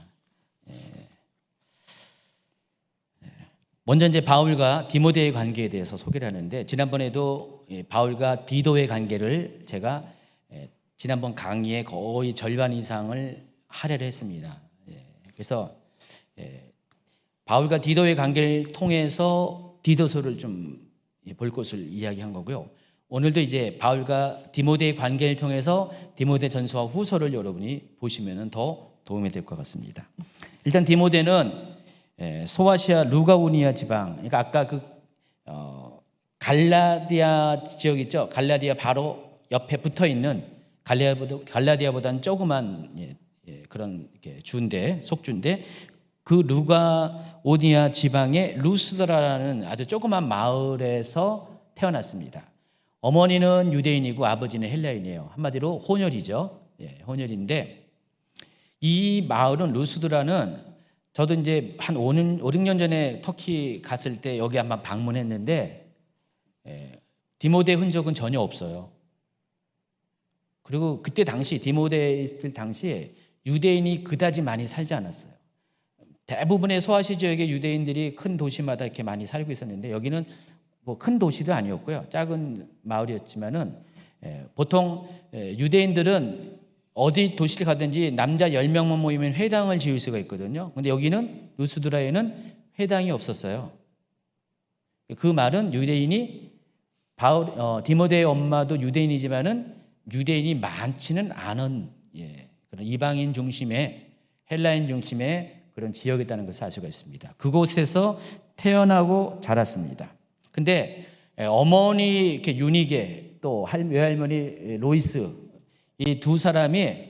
먼저 이제 바울과 디모데의 관계에 대해서 소개를 하는데, 지난번에도 바울과 디도의 관계를 제가 지난번 강의의 거의 절반 이상을 할애를 했습니다. 그래서 바울과 디도의 관계를 통해서 디도서를 좀 볼 것을 이야기한 거고요. 오늘도 이제 바울과 디모데의 관계를 통해서 디모데 전서와 후서를 여러분이 보시면 더 도움이 될 것 같습니다. 일단 디모데는 소아시아 루가오니아 지방, 그러니까 아까 갈라디아 지역 있죠? 갈라디아 바로 옆에 붙어 있는 갈라디아보다는 조그만 그런 주인데, 속주인데, 그 루가오니아 지방의 루스드라라는 아주 조그만 마을에서 태어났습니다. 어머니는 유대인이고 아버지는 헬라인이에요. 한마디로 혼혈이죠. 혼혈인데, 이 마을은 루스드라는, 저도 이제 한 5, 6년 전에 터키 갔을 때 여기 한번 방문했는데 디모데 흔적은 전혀 없어요. 그리고 그때 당시 디모데 있을 당시에 유대인이 그다지 많이 살지 않았어요. 대부분의 소아시아 지역의 유대인들이 큰 도시마다 이렇게 많이 살고 있었는데 여기는 뭐 큰 도시도 아니었고요. 작은 마을이었지만은 보통 유대인들은 어디 도시를 가든지 남자 10명만 모이면 회당을 지을 수가 있거든요. 근데 여기는 루스드라에는 회당이 없었어요. 그 말은 유대인이 디모데의 엄마도 유대인이지만은 유대인이 많지는 않은 그런 이방인 중심의 헬라인 중심의 그런 지역이었다는 것을 알 수가 있습니다. 그곳에서 태어나고 자랐습니다. 근데 어머니 이렇게 유니게 또 외할머니 로이스 이 두 사람이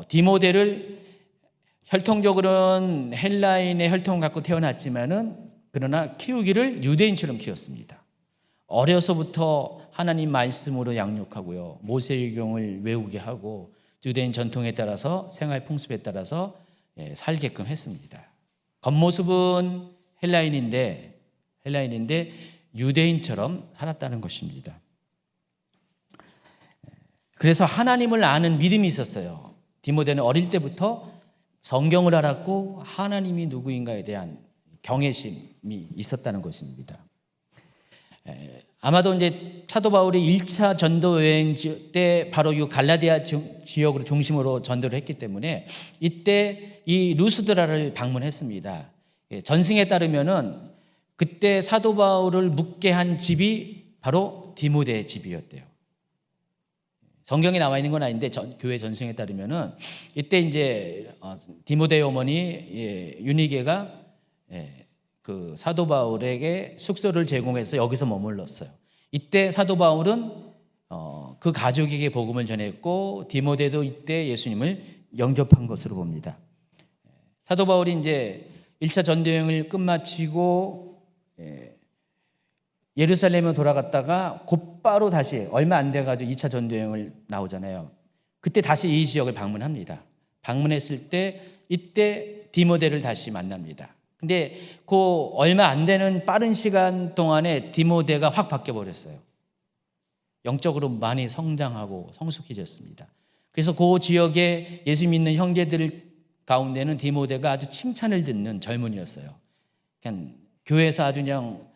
디모데를 혈통적으로는 헬라인의 혈통을 갖고 태어났지만은 그러나 키우기를 유대인처럼 키웠습니다. 어려서부터 하나님 말씀으로 양육하고요. 모세율경을 외우게 하고 유대인 전통에 따라서 생활 풍습에 따라서 살게끔 했습니다. 겉모습은 헬라인인데 유대인처럼 살았다는 것입니다. 그래서 하나님을 아는 믿음이 있었어요. 디모데는 어릴 때부터 성경을 알았고 하나님이 누구인가에 대한 경외심이 있었다는 것입니다. 아마도 이제 사도 바울이 1차 전도 여행 때 바로 이 갈라디아 지역으로 중심으로 전도를 했기 때문에 이때 이 루스드라를 방문했습니다. 전승에 따르면은 그때 사도 바울을 묵게 한 집이 바로 디모데의 집이었대요. 성경에 나와 있는 건 아닌데 교회 전승에 따르면은 이때 이제 디모데의 어머니 유니게가 그 사도 바울에게 숙소를 제공해서 여기서 머물렀어요. 이때 사도 바울은 그 가족에게 복음을 전했고 디모데도 이때 예수님을 영접한 것으로 봅니다. 사도 바울이 이제 1차 전도여행을 끝마치고 예루살렘에 돌아갔다가 곧바로 다시 얼마 안 돼가지고 2차 전도여행을 나오잖아요. 그때 다시 이 지역을 방문합니다. 방문했을 때 이때 디모데를 다시 만납니다. 근데 그 얼마 안 되는 빠른 시간 동안에 디모데가 확 바뀌어 버렸어요. 영적으로 많이 성장하고 성숙해졌습니다. 그래서 그 지역에 예수 믿는 형제들 가운데는 디모데가 아주 칭찬을 듣는 젊은이였어요. 그냥 교회에서 아주 그냥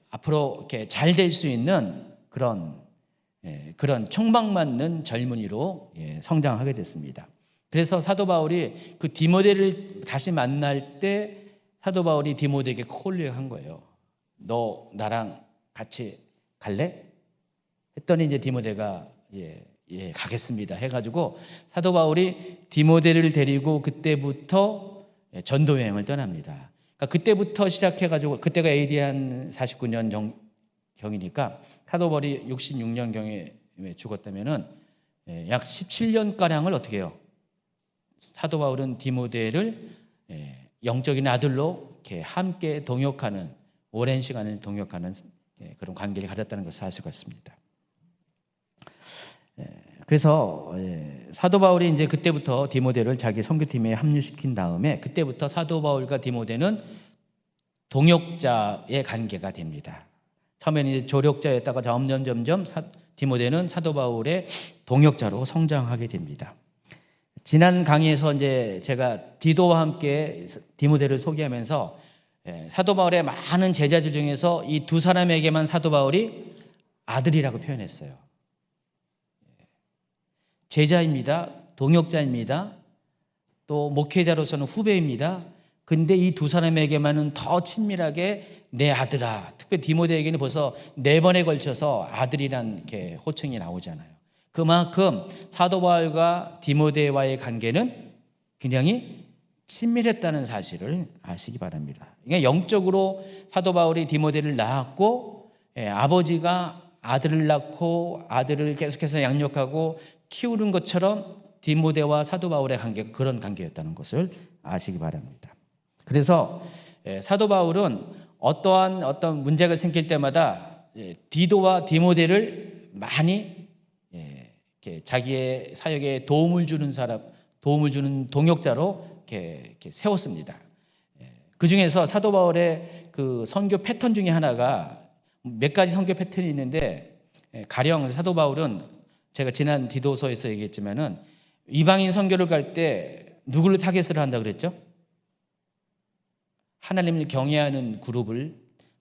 앞으로 이렇게 잘 될 수 있는 그런 촉망받는 젊은이로 성장하게 됐습니다. 그래서 사도 바울이 그 디모데를 다시 만날 때 사도 바울이 디모데에게 콜링한 거예요. 너 나랑 같이 갈래? 했더니 이제 디모데가 가겠습니다 해가지고 사도 바울이 디모데를 데리고 그때부터 전도 여행을 떠납니다. 그러니까 그때부터 시작해가지고 그때가 AD 한 49년 경이니까 사도 바울이 66년 경에 죽었다면은 약 17년 가량을 어떻게 해요? 사도 바울은 디모데를 영적인 아들로 이렇게 함께 동역하는 오랜 시간을 동역하는 그런 관계를 가졌다는 것을 알 수가 있습니다. 그래서 사도 바울이 이제 그때부터 디모데를 자기 선교팀에 합류시킨 다음에 그때부터 사도 바울과 디모데는 동역자의 관계가 됩니다. 처음에는 이제 조력자였다가 점점 디모데는 사도 바울의 동역자로 성장하게 됩니다. 지난 강의에서 이제 제가 디도와 함께 디모데를 소개하면서 사도 바울의 많은 제자들 중에서 이 두 사람에게만 사도 바울이 아들이라고 표현했어요. 제자입니다. 동역자입니다. 또 목회자로서는 후배입니다. 근데 이 두 사람에게만은 더 친밀하게 내 아들아. 특히 디모데에게는 벌써 4번에 걸쳐서 아들이란 이렇게 호칭이 나오잖아요. 그만큼 사도 바울과 디모데와의 관계는 굉장히 친밀했다는 사실을 아시기 바랍니다. 그러니까 영적으로 사도 바울이 디모데를 낳았고 아버지가 아들을 낳고 아들을 계속해서 양육하고 키우는 것처럼 디모데와 사도 바울의 관계가 그런 관계였다는 것을 아시기 바랍니다. 그래서 사도 바울은 어떤 문제가 생길 때마다 디도와 디모데를 많이 자기의 사역에 도움을 주는 동역자로 이렇게 세웠습니다. 그 중에서 사도 바울의 그 선교 패턴 중에 하나가 몇 가지 선교 패턴이 있는데 가령 사도 바울은 제가 지난 디도서에서 얘기했지만은 이방인 선교를 갈 때 누구를 타겟으로 한다 그랬죠? 하나님을 경외하는 그룹을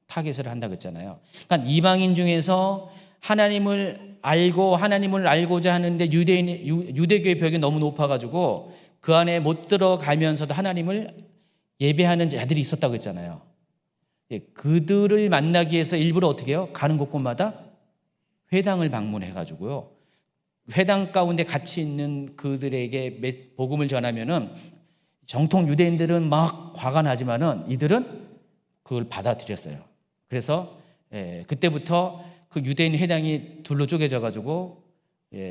타겟으로 한다 그랬잖아요. 그러니까 이방인 중에서 하나님을 알고자 하는데 유대교의 벽이 너무 높아가지고 그 안에 못 들어가면서도 하나님을 예배하는 자들이 있었다고 했잖아요. 그들을 만나기 위해서 일부러 어떻게 해요? 가는 곳곳마다 회당을 방문해가지고요. 회당 가운데 같이 있는 그들에게 복음을 전하면은 정통 유대인들은 막 화가 나지만은 이들은 그걸 받아들였어요. 그래서 그때부터 그 유대인 회당이 둘로 쪼개져가지고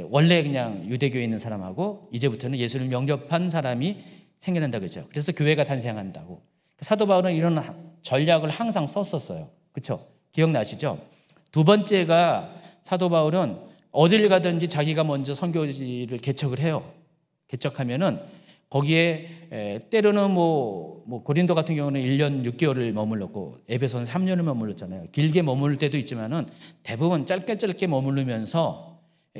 원래 그냥 유대교에 있는 사람하고 이제부터는 예수를 영접한 사람이 생겨난다고 했죠. 그래서 교회가 탄생한다고. 사도 바울은 이런 전략을 항상 썼었어요. 그렇죠? 기억나시죠? 두 번째가 사도 바울은 어딜 가든지 자기가 먼저 선교지를 개척을 해요. 개척하면은 거기에 때로는 뭐 고린도 같은 경우는 1년 6개월을 머물렀고 에베소는 3년을 머물렀잖아요. 길게 머물 때도 있지만은 대부분 짧게 머무르면서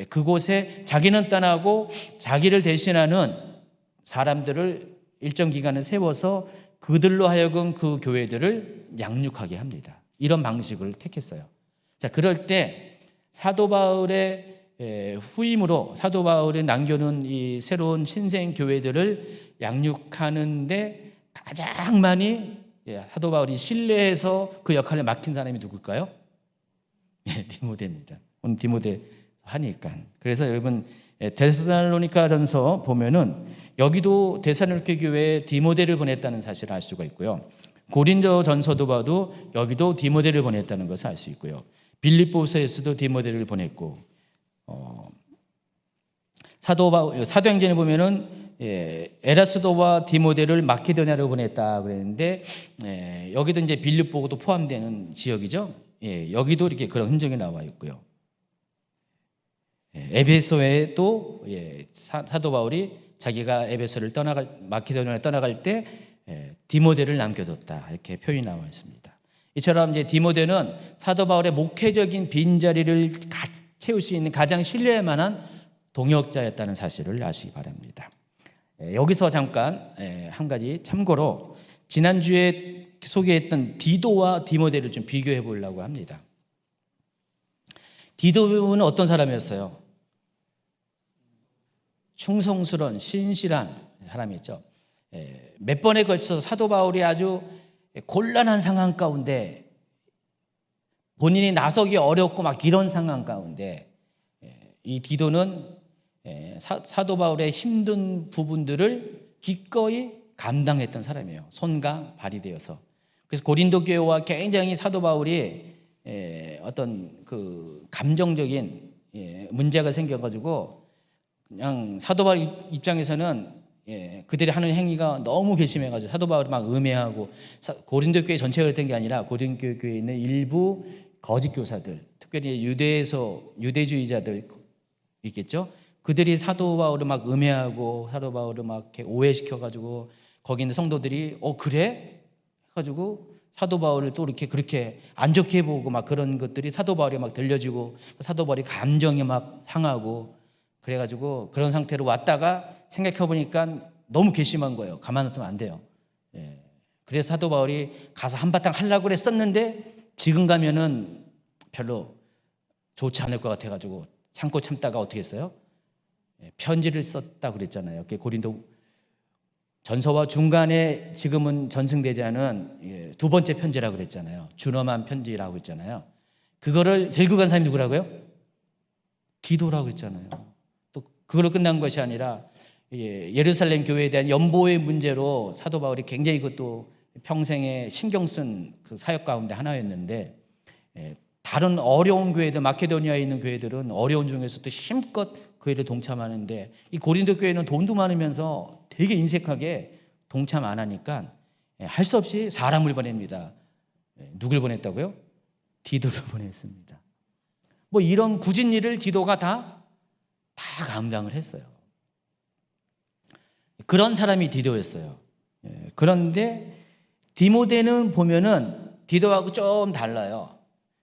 그곳에 자기는 떠나고 자기를 대신하는 사람들을 일정 기간을 세워서 그들로 하여금 그 교회들을 양육하게 합니다. 이런 방식을 택했어요. 자, 그럴 때 사도 바울의 후임으로 사도 바울이 남겨놓은 이 새로운 신생 교회들을 양육하는데 가장 많이 사도 바울이 신뢰해서 그 역할을 맡긴 사람이 누굴까요? 디모데입니다. 오늘 디모데 하니까. 그래서 여러분 데살로니가전서 보면은 여기도 데살로니가 교회에 디모데를 보냈다는 사실을 알 수가 있고요. 고린도전서도 봐도 여기도 디모데를 보냈다는 것을 알 수 있고요. 빌립보서에서도 디모데를 보냈고, 사도행전에 보면은 에라스도와 디모데를 마케도냐로 보냈다 그랬는데 여기도 이제 빌립보도 포함되는 지역이죠. 여기도 이렇게 그런 흔적이 나와 있고요. 에베소에도 사도 바울이 자기가 에베소를 마케도냐를 떠나갈 때 디모데를 남겨뒀다 이렇게 표현이 나와 있습니다. 이처럼 이제 디모데는 사도 바울의 목회적인 빈자리를 채울 수 있는 가장 신뢰할 만한 동역자였다는 사실을 아시기 바랍니다. 여기서 잠깐 한 가지 참고로 지난주에 소개했던 디도와 디모데를 좀 비교해 보려고 합니다. 디도는 어떤 사람이었어요? 충성스러운 신실한 사람이었죠. 몇 번에 걸쳐서 사도 바울이 아주 곤란한 상황 가운데 본인이 나서기 어렵고 막 이런 상황 가운데 이 디도는 사도 바울의 힘든 부분들을 기꺼이 감당했던 사람이에요. 손과 발이 되어서. 그래서 고린도 교회와 굉장히 사도 바울이 어떤 그 감정적인 문제가 생겨가지고 그냥 사도 바울 입장에서는 그들이 하는 행위가 너무 괘씸해가지고 사도 바울이 막 음해하고 고린도 교회 전체가 그랬던 게 아니라 고린도 교회에 있는 일부 거짓 교사들, 특별히 유대주의자들 있겠죠. 그들이 사도 바울을 막 음해하고 사도 바울을 막 이렇게 오해시켜가지고 거기 있는 성도들이 그래? 해가지고 사도 바울을 또 이렇게 그렇게 안 좋게 보고 막 그런 것들이 사도 바울이 막 들려지고 사도 바울이 감정이 막 상하고 그래가지고 그런 상태로 왔다가 생각해보니까 너무 괘씸한 거예요. 가만 놔두면 안 돼요. 그래서 사도 바울이 가서 한바탕 하려고 그랬었는데 지금 가면은 별로 좋지 않을 것 같아가지고 참고 참다가 어떻게 했어요? 편지를 썼다고 그랬잖아요. 고린도 전서와 중간에 지금은 전승되지 않은 두 번째 편지라고 그랬잖아요. 준엄한 편지라고 했잖아요. 그거를 들고 간 사람이 누구라고요? 디도라고 했잖아요. 또 그걸로 끝난 것이 아니라 예루살렘 교회에 대한 연보의 문제로 사도 바울이 굉장히 이것도 평생에 신경 쓴 그 사역 가운데 하나였는데 다른 어려운 교회들, 마케도니아에 있는 교회들은 어려운 중에서도 힘껏 그 일에 동참하는데 이 고린도 교회는 돈도 많으면서 되게 인색하게 동참 안 하니까 할 수 없이 사람을 보냅니다. 누굴 보냈다고요? 디도를 보냈습니다. 뭐 이런 굳은 일을 디도가 다 감당을 했어요. 그런 사람이 디도였어요. 그런데 디모데는 보면은 디도하고 좀 달라요.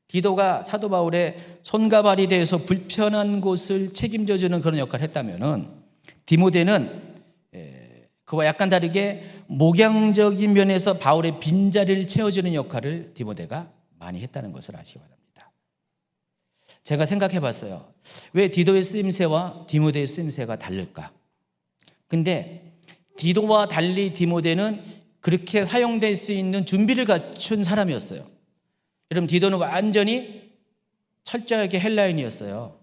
디도가 사도 바울의 손과 발이 되어서 불편한 곳을 책임져주는 그런 역할을 했다면은 디모데는 그와 약간 다르게 목양적인 면에서 바울의 빈자리를 채워주는 역할을 디모데가 많이 했다는 것을 아시기 바랍니다. 제가 생각해 봤어요. 왜 디도의 쓰임새와 디모데의 쓰임새가 다를까? 근데 디도와 달리 디모데는 그렇게 사용될 수 있는 준비를 갖춘 사람이었어요. 여러분, 디도는 완전히 철저하게 헬라인이었어요.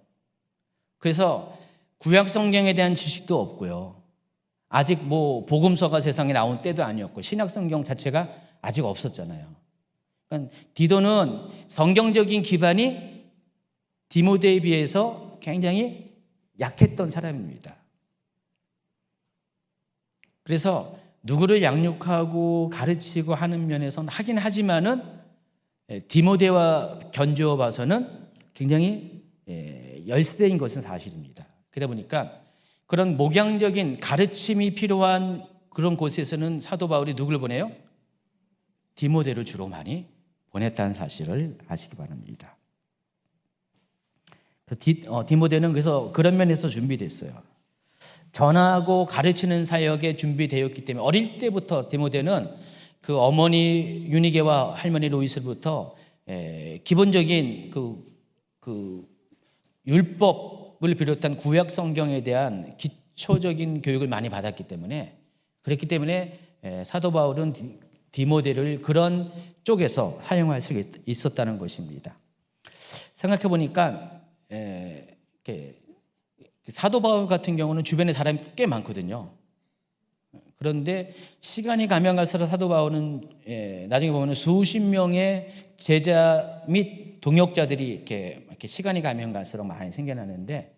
그래서 구약 성경에 대한 지식도 없고요. 아직 뭐 복음서가 세상에 나온 때도 아니었고 신약 성경 자체가 아직 없었잖아요. 그러니까 디도는 성경적인 기반이 디모데에 비해서 굉장히 약했던 사람입니다. 그래서 누구를 양육하고 가르치고 하는 면에서는 하긴 하지만은 디모데와 견주어 봐서는 굉장히 열세인 것은 사실입니다. 그러다 보니까 그런 목양적인 가르침이 필요한 그런 곳에서는 사도 바울이 누구를 보내요? 디모데를 주로 많이 보냈다는 사실을 아시기 바랍니다. 디모데는 그래서 그런 면에서 준비됐어요. 전하고 가르치는 사역에 준비되었기 때문에 어릴 때부터 디모데는 그 어머니 유니게와 할머니 로이스부터 기본적인 그 율법을 비롯한 구약 성경에 대한 기초적인 교육을 많이 받았기 때문에 그랬기 때문에 사도 바울은 디모데를 그런 쪽에서 사용할 수 있었다는 것입니다. 생각해 보니까 사도 바울 같은 경우는 주변에 사람이 꽤 많거든요. 그런데 시간이 가면 갈수록 사도 바울은 나중에 보면 수십 명의 제자 및 동역자들이 이렇게 시간이 가면 갈수록 많이 생겨나는데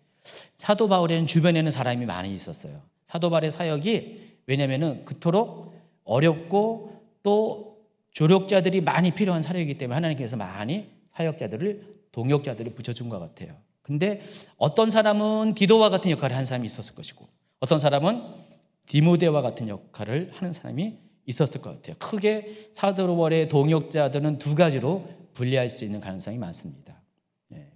사도 바울에는 주변에는 사람이 많이 있었어요. 사도 바울의 사역이 왜냐하면 그토록 어렵고 또 조력자들이 많이 필요한 사역이기 때문에 하나님께서 많이 사역자들을 동역자들을 붙여준 것 같아요. 근데 어떤 사람은 디도와 같은 역할을 하는 사람이 있었을 것이고 어떤 사람은 디모데와 같은 역할을 하는 사람이 있었을 것 같아요. 크게 사도 바울의 동역자들은 두 가지로 분리할 수 있는 가능성이 많습니다.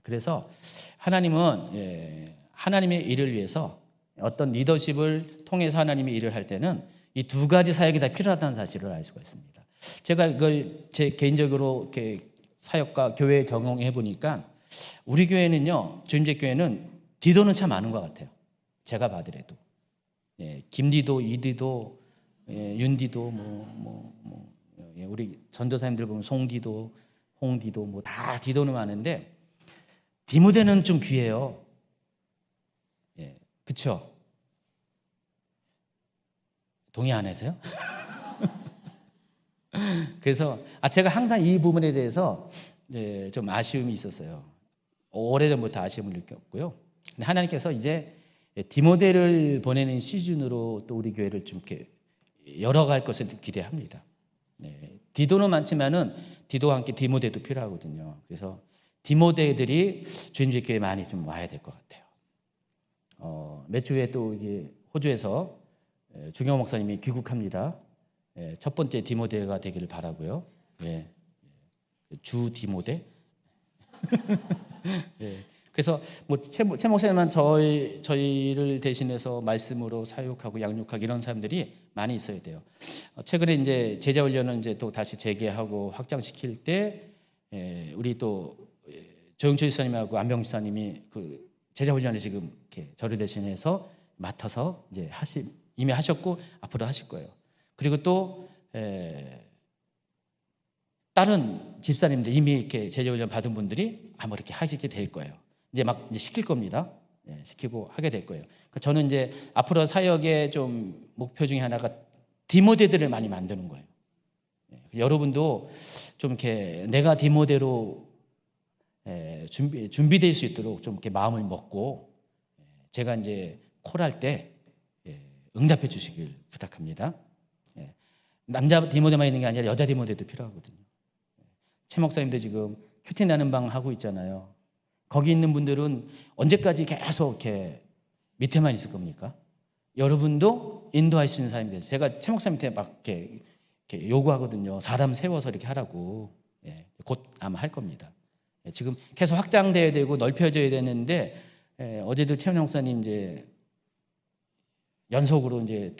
그래서 하나님은 하나님의 일을 위해서 어떤 리더십을 통해서 하나님의 일을 할 때는 이 두 가지 사역이 다 필요하다는 사실을 알 수가 있습니다. 제가 이걸 제 개인적으로 이렇게 사역과 교회에 적용해 보니까 우리 교회는요, 주임제 교회는 디도는 참 많은 것 같아요. 제가 봐더라도 김디도, 이디도, 윤디도, 우리 전도사님들 보면 송디도, 홍디도, 뭐 다 디도는 많은데 디모데는 좀 귀해요. 그렇죠? 동의 안 하세요? 그래서 제가 항상 이 부분에 대해서 좀 아쉬움이 있었어요. 오래전부터 아쉬움을 느꼈고요. 근데 하나님께서 이제 디모데를 보내는 시즌으로 또 우리 교회를 좀 이렇게 열어갈 것을 기대합니다. 디도는 많지만은 디도와 함께 디모데도 필요하거든요. 그래서 디모데들이 주임제 교회에 많이 좀 와야 될 것 같아요. 몇 주에 또 이게 호주에서 주경 목사님이 귀국합니다. 첫 번째 디모데가 되기를 바라고요. 주 디모데. 그래서 뭐 최 목사님만 저희를 대신해서 말씀으로 사육하고 양육하고 이런 사람들이 많이 있어야 돼요. 최근에 이제 제자 훈련을 이제 또 다시 재개하고 확장시킬 때 우리 또 조영철 지사님하고 안병 지사님이 그 제자 훈련을 지금 이렇게 저를 대신해서 맡아서 이제 이미 하셨고 앞으로 하실 거예요. 그리고 또 다른 집사님들 이미 이렇게 제자 훈련 받은 분들이 아마 이렇게 하시게 될 거예요. 이제 시킬 겁니다. 시키고 하게 될 거예요. 저는 이제 앞으로 사역의 좀 목표 중에 하나가 디모데들을 많이 만드는 거예요. 여러분도 좀 이렇게 내가 디모데로 준비될 수 있도록 좀 이렇게 마음을 먹고 제가 이제 콜할 때 응답해 주시길 부탁합니다. 남자 디모데만 있는 게 아니라 여자 디모데도 필요하거든요. 최 목사님도 지금 큐티 나는 방 하고 있잖아요. 거기 있는 분들은 언제까지 계속 이렇게 밑에만 있을 겁니까? 여러분도 인도할 수 있는 사람이 돼서 제가 최 목사님한테 막 이렇게 요구하거든요. 사람 세워서 이렇게 하라고. 곧 아마 할 겁니다. 지금 계속 확장돼야 되고 넓혀져야 되는데 어제도 최 목사님 이제 연속으로 이제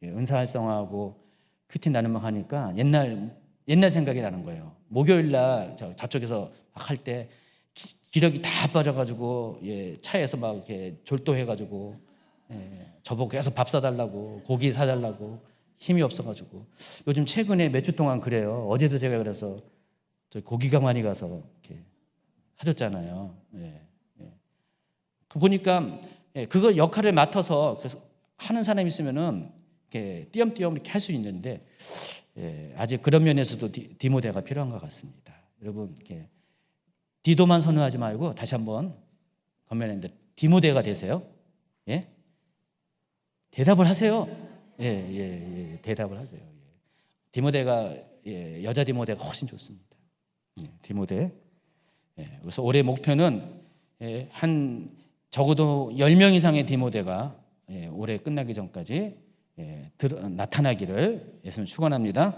은사 활성화하고 큐티 나는 방 하니까 옛날 생각이 나는 거예요. 목요일 날 저쪽에서 막 할 때 기력이 다 빠져가지고 차에서 막 이렇게 졸도해가지고 저보고 계속 밥 사달라고 고기 사달라고 힘이 없어가지고 요즘 최근에 몇 주 동안 그래요. 어제도 제가 그래서 저 고기가 많이 가서 이렇게 하셨잖아요. 그 보니까 그걸 역할을 맡아서 그래서 하는 사람이 있으면은 이렇게 띄엄띄엄 이렇게 할 수 있는데 아직 그런 면에서도 디모데가 필요한 것 같습니다. 여러분 이렇게 디도만 선호하지 말고 다시 한번 건면했는데 디모데가 되세요. 예? 대답을 하세요. 대답을 하세요. 디모데가 여자 디모데가 훨씬 좋습니다. 디모데. 그래서 올해 목표는 한 적어도 10명 이상의 디모데가 올해 끝나기 전까지 나타나기를 예수님 축원합니다.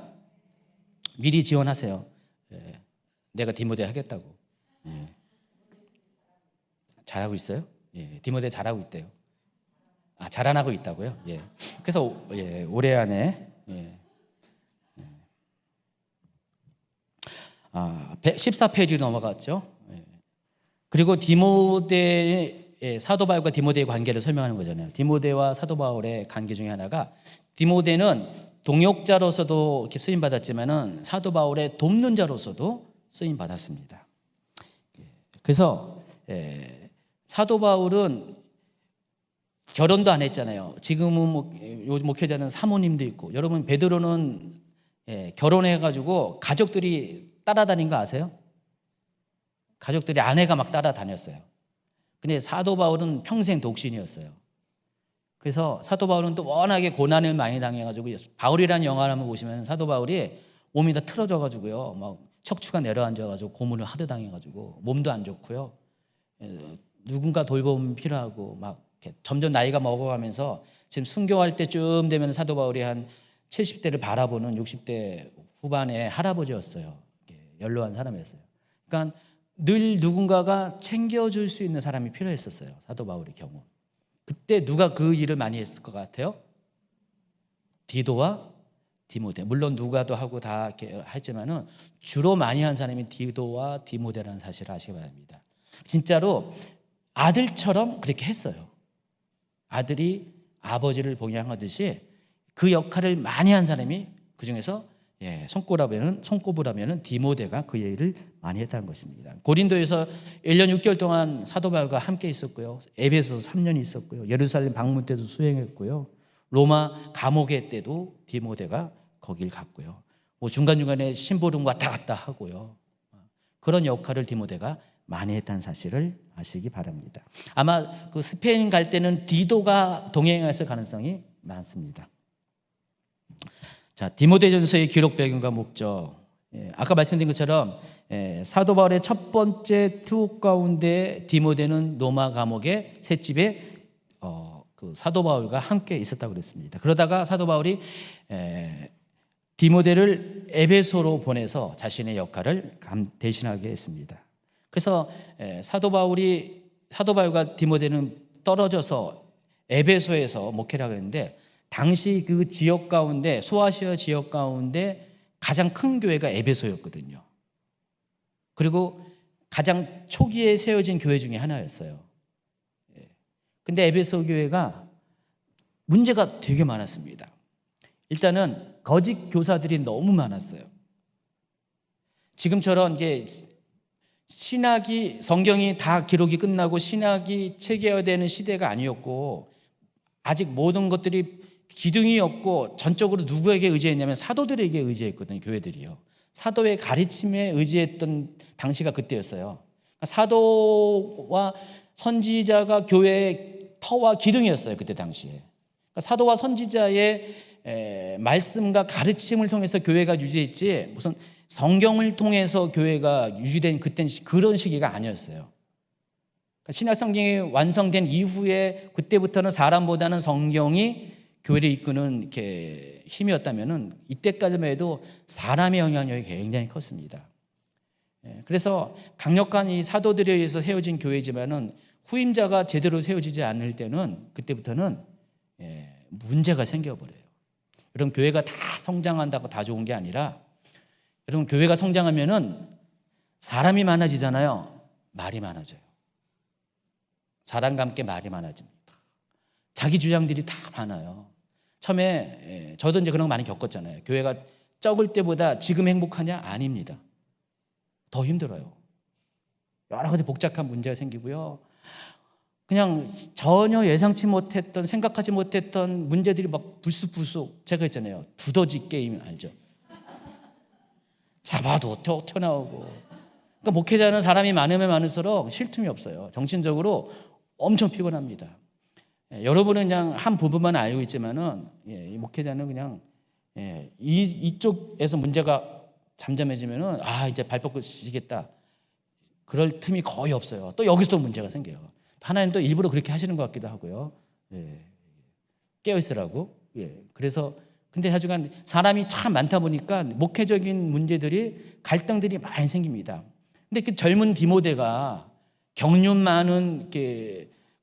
미리 지원하세요. 내가 디모데 하겠다고. 잘하고 있어요? 디모데 잘하고 있대요. 자라나고 있다고요? 그래서 올해 안에 14페이지 넘어갔죠. 그리고 디모데 사도 바울과 디모데의 관계를 설명하는 거잖아요. 디모데와 사도 바울의 관계 중에 하나가 디모데는 동역자로서도 이렇게 쓰임 받았지만은 사도 바울의 돕는 자로서도 쓰임 받았습니다. 그래서 사도 바울은 결혼도 안 했잖아요. 지금은 요 목회자는 사모님도 있고, 여러분 베드로는 결혼해가지고 가족들이 따라다닌 거 아세요? 가족들이 아내가 막 따라다녔어요. 근데 사도 바울은 평생 독신이었어요. 그래서 사도 바울은 또 워낙에 고난을 많이 당해가지고 바울이라는 영화를 한번 보시면 사도 바울이 몸이 다 틀어져가지고요, 막 척추가 내려앉아가지고 고문을 하도 당해가지고 몸도 안 좋고요. 누군가 돌봄이 필요하고 막 이렇게 점점 나이가 먹어가면서 지금 순교할 때쯤 되면 사도 바울이 한 70대를 바라보는 60대 후반의 할아버지였어요. 연로한 사람이었어요. 그러니까 늘 누군가가 챙겨줄 수 있는 사람이 필요했었어요. 사도 바울의 경우. 그때 누가 그 일을 많이 했을 것 같아요? 디도와 디모데. 물론 누가도 하고 다 이렇게 했지만은 주로 많이 한 사람이 디도와 디모데라는 사실을 아시기 바랍니다. 진짜로 아들처럼 그렇게 했어요. 아들이 아버지를 봉양하듯이 그 역할을 많이 한 사람이 그 중에서 손꼽으라면은 디모데가 그 일을 많이 했다는 것입니다. 고린도에서 1년 6개월 동안 사도 바울과 함께 있었고요. 에베소서 3년 있었고요. 예루살렘 방문 때도 수행했고요. 로마 감옥에 때도 디모데가 거길 갔고요. 뭐 중간중간에 심부름 왔다 갔다 하고요. 그런 역할을 디모데가 많이 했다는 사실을 아시기 바랍니다. 아마 그 스페인 갈 때는 디도가 동행했을 가능성이 많습니다. 자, 디모데전서의 기록 배경과 목적. 아까 말씀드린 것처럼 사도 바울의 첫 번째 투옥 가운데 디모데는 로마 감옥의 셋집에 그 사도 바울과 함께 있었다고 그랬습니다. 그러다가 사도 바울이 디모데를 에베소로 보내서 자신의 역할을 대신하게 했습니다. 그래서 사도 바울과 디모데는 떨어져서 에베소에서 목회를 하고 있는데, 당시 그 지역 가운데, 소아시아 지역 가운데 가장 큰 교회가 에베소였거든요. 그리고 가장 초기에 세워진 교회 중에 하나였어요. 근데 에베소 교회가 문제가 되게 많았습니다. 일단은 거짓 교사들이 너무 많았어요. 지금처럼 이게 신학이, 성경이 다 기록이 끝나고 신학이 체계화되는 시대가 아니었고, 아직 모든 것들이 기둥이 없고 전적으로 누구에게 의지했냐면 사도들에게 의지했거든요. 교회들이요. 사도의 가르침에 의지했던 당시가 그때였어요. 그러니까 사도와 선지자가 교회의 터와 기둥이었어요. 그때 당시에. 그러니까 사도와 선지자의 말씀과 가르침을 통해서 교회가 유지했지, 무슨 성경을 통해서 교회가 유지된 그런 시기가 아니었어요. 그러니까 신약 성경이 완성된 이후에 그때부터는 사람보다는 성경이 교회를 이끄는 이렇게 힘이었다면은 이때까지만 해도 사람의 영향력이 굉장히 컸습니다. 그래서 강력한 이 사도들에 의해서 세워진 교회지만은 후임자가 제대로 세워지지 않을 때는 그때부터는 문제가 생겨버려요. 여러분, 교회가 다 성장한다고 다 좋은 게 아니라, 여러분, 교회가 성장하면은 사람이 많아지잖아요. 말이 많아져요. 사람과 함께 말이 많아집니다. 자기 주장들이 다 많아요. 처음에 저도 이제 그런 거 많이 겪었잖아요. 교회가 적을 때보다 지금 행복하냐? 아닙니다. 더 힘들어요. 여러 가지 복잡한 문제가 생기고요. 그냥 전혀 예상치 못했던, 생각하지 못했던 문제들이 막 불쑥불쑥. 제가 했잖아요. 두더지 게임 알죠? 잡아도 튀어나오고. 그러니까 목회자는 사람이 많으면 많을수록 쉴 틈이 없어요. 정신적으로 엄청 피곤합니다. 여러분은 그냥 한 부분만 알고 있지만은 이 목회자는 그냥 이쪽에서 문제가 잠잠해지면은 이제 발 뻗고 쉬겠다. 그럴 틈이 거의 없어요. 또 여기서 또 문제가 생겨요. 하나님 또 일부러 그렇게 하시는 것 같기도 하고요. 깨어 있으라고. 그래서 근데 하여간 사람이 참 많다 보니까 목회적인 문제들이 갈등들이 많이 생깁니다. 근데 그 젊은 디모데가 경륜 많은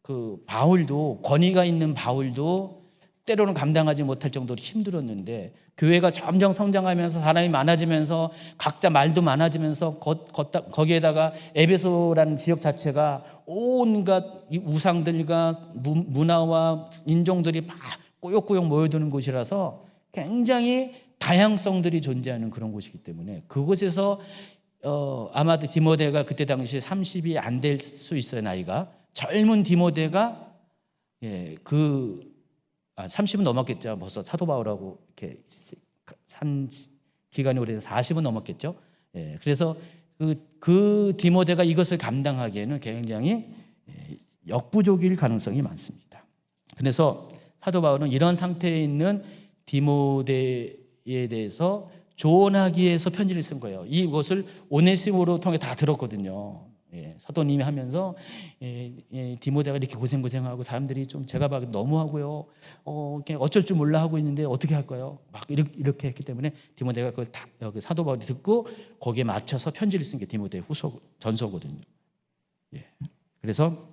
그 바울도, 권위가 있는 바울도 때로는 감당하지 못할 정도로 힘들었는데, 교회가 점점 성장하면서 사람이 많아지면서 각자 말도 많아지면서 거기에다가 에베소라는 지역 자체가 온갖 우상들과 문화와 인종들이 막 꾸역꾸역 모여드는 곳이라서 굉장히 다양성들이 존재하는 그런 곳이기 때문에 그곳에서 아마도 디모데가 그때 당시에 30이 안 될 수 있어요. 나이가 젊은 디모데가 30은 넘었겠죠. 벌써 사도 바울하고 이렇게 산 기간이 오래돼서 40은 넘었겠죠. 그래서 그 디모데가 이것을 감당하기에는 굉장히 역부족일 가능성이 많습니다. 그래서 사도 바울은 이런 상태에 있는 디모데에 대해서 조언하기 위해서 편지를 쓴 거예요. 이것을 오네시모로 통해 다 들었거든요. 사도님이 하면서 디모데가 이렇게 고생하고 사람들이 좀 제가 봐도 너무하고요. 어쩔 줄 몰라 하고 있는데 어떻게 할까요? 막 이렇게 했기 때문에 디모데가 그걸 다 여기 사도 바울이 듣고 거기에 맞춰서 편지를 쓴 게 디모데의 전서거든요. 그래서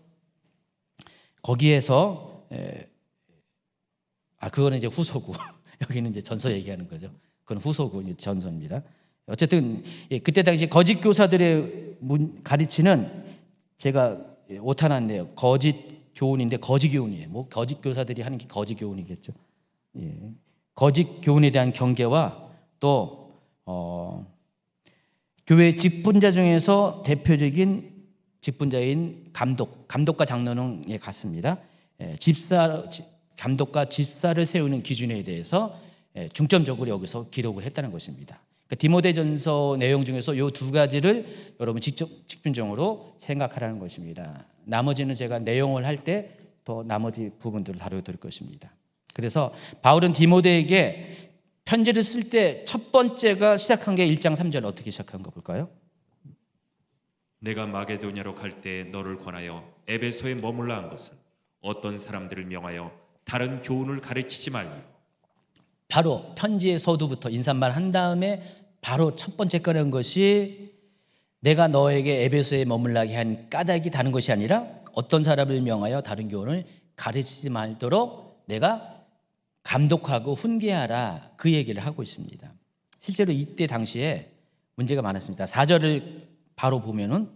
거기에서 그거는 이제 후서고 여기는 이제 전서 얘기하는 거죠. 그건 후서고 이제 전서입니다. 어쨌든 그때 당시 거짓 교사들의 가르치는 제가 오타났네요. 거짓 교훈인데 거짓 교훈이에요. 뭐 거짓 교사들이 하는 게 거짓 교훈이겠죠. 거짓 교훈에 대한 경계와 또 교회 직분자 중에서 대표적인 직분자인 감독과 장로는 같습니다. 감독과 집사를 세우는 기준에 대해서 중점적으로 여기서 기록을 했다는 것입니다. 디모데전서 내용 중에서 이 두 가지를 여러분 집중적으로 생각하라는 것입니다. 나머지는 제가 내용을 할 때 더 나머지 부분들을 다뤄드릴 것입니다. 그래서 바울은 디모데에게 편지를 쓸 때 첫 번째가 시작한 게 1장 3절 어떻게 시작한가 볼까요? 내가 마게도냐로 갈 때 너를 권하여 에베소에 머물라 한 것은 어떤 사람들을 명하여 다른 교훈을 가르치지 말며. 바로 편지의 서두부터 인사말 한 다음에 바로 첫 번째 꺼낸 것이 내가 너에게 에베소에 머물라게 한 까닭이 다른 것이 아니라 어떤 사람을 명하여 다른 교훈을 가르치지 말도록 내가 감독하고 훈계하라, 그 얘기를 하고 있습니다. 실제로 이때 당시에 문제가 많았습니다. 4절을 바로 보면은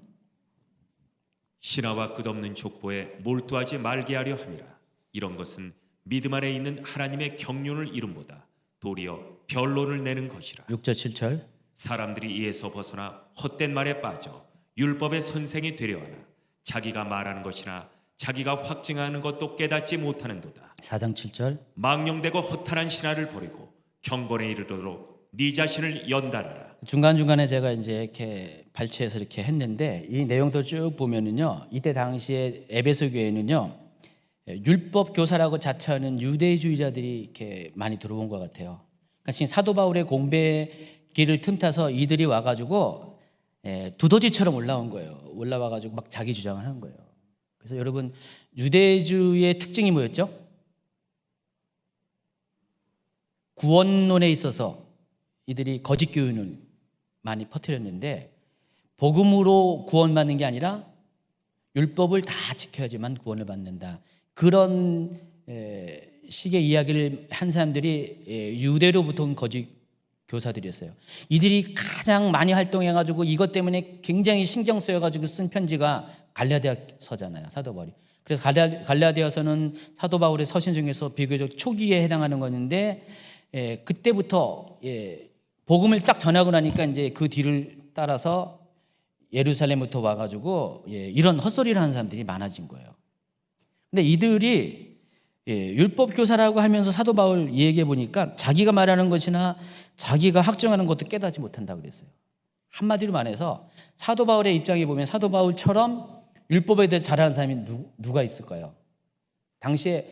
신하와 끝없는 족보에 몰두하지 말게 하려 함이라. 이런 것은 믿음 안에 있는 하나님의 경륜을 이름보다 도리어 변론을 내는 것이라. 6절 7절 사람들이 이에서 벗어나 헛된 말에 빠져 율법의 선생이 되려 하나 자기가 말하는 것이나 자기가 확증하는 것도 깨닫지 못하는도다. 4장 7절 망령되고 허탄한 신하를 버리고 경건에 이르도록 네 자신을 연단하라. 중간중간에 제가 이제 이렇게 발췌해서 이렇게 했는데 이 내용도 쭉 보면은요, 이때 당시에 에베소 교회는요 율법 교사라고 자처하는 유대주의자들이 이렇게 많이 들어온 것 같아요. 그러니까 지금 사도 바울의 공배길을 틈타서 이들이 와가지고 두더지처럼 올라온 거예요. 올라와가지고 막 자기 주장을 하는 거예요. 그래서 여러분 유대주의의 특징이 뭐였죠? 구원론에 있어서 이들이 거짓 교훈을 많이 퍼뜨렸는데 복음으로 구원받는 게 아니라 율법을 다 지켜야지만 구원을 받는다. 그런 식의 이야기를 한 사람들이 유대로부터 온 거짓 교사들이었어요. 이들이 가장 많이 활동해가지고 이것 때문에 굉장히 신경 쓰여가지고 쓴 편지가 갈라디아서잖아요. 사도 바울이. 그래서 갈라디아서는 사도 바울의 서신 중에서 비교적 초기에 해당하는 것인데, 그때부터 복음을 딱 전하고 나니까 이제 그 뒤를 따라서 예루살렘부터 와가지고 이런 헛소리를 하는 사람들이 많아진 거예요. 근데 이들이 율법 교사라고 하면서 사도 바울 얘기해 보니까 자기가 말하는 것이나 자기가 확증하는 것도 깨닫지 못한다고 그랬어요. 한마디로 말해서 사도 바울의 입장에 보면 사도 바울처럼 율법에 대해 잘하는 사람이 누가 있을까요? 당시에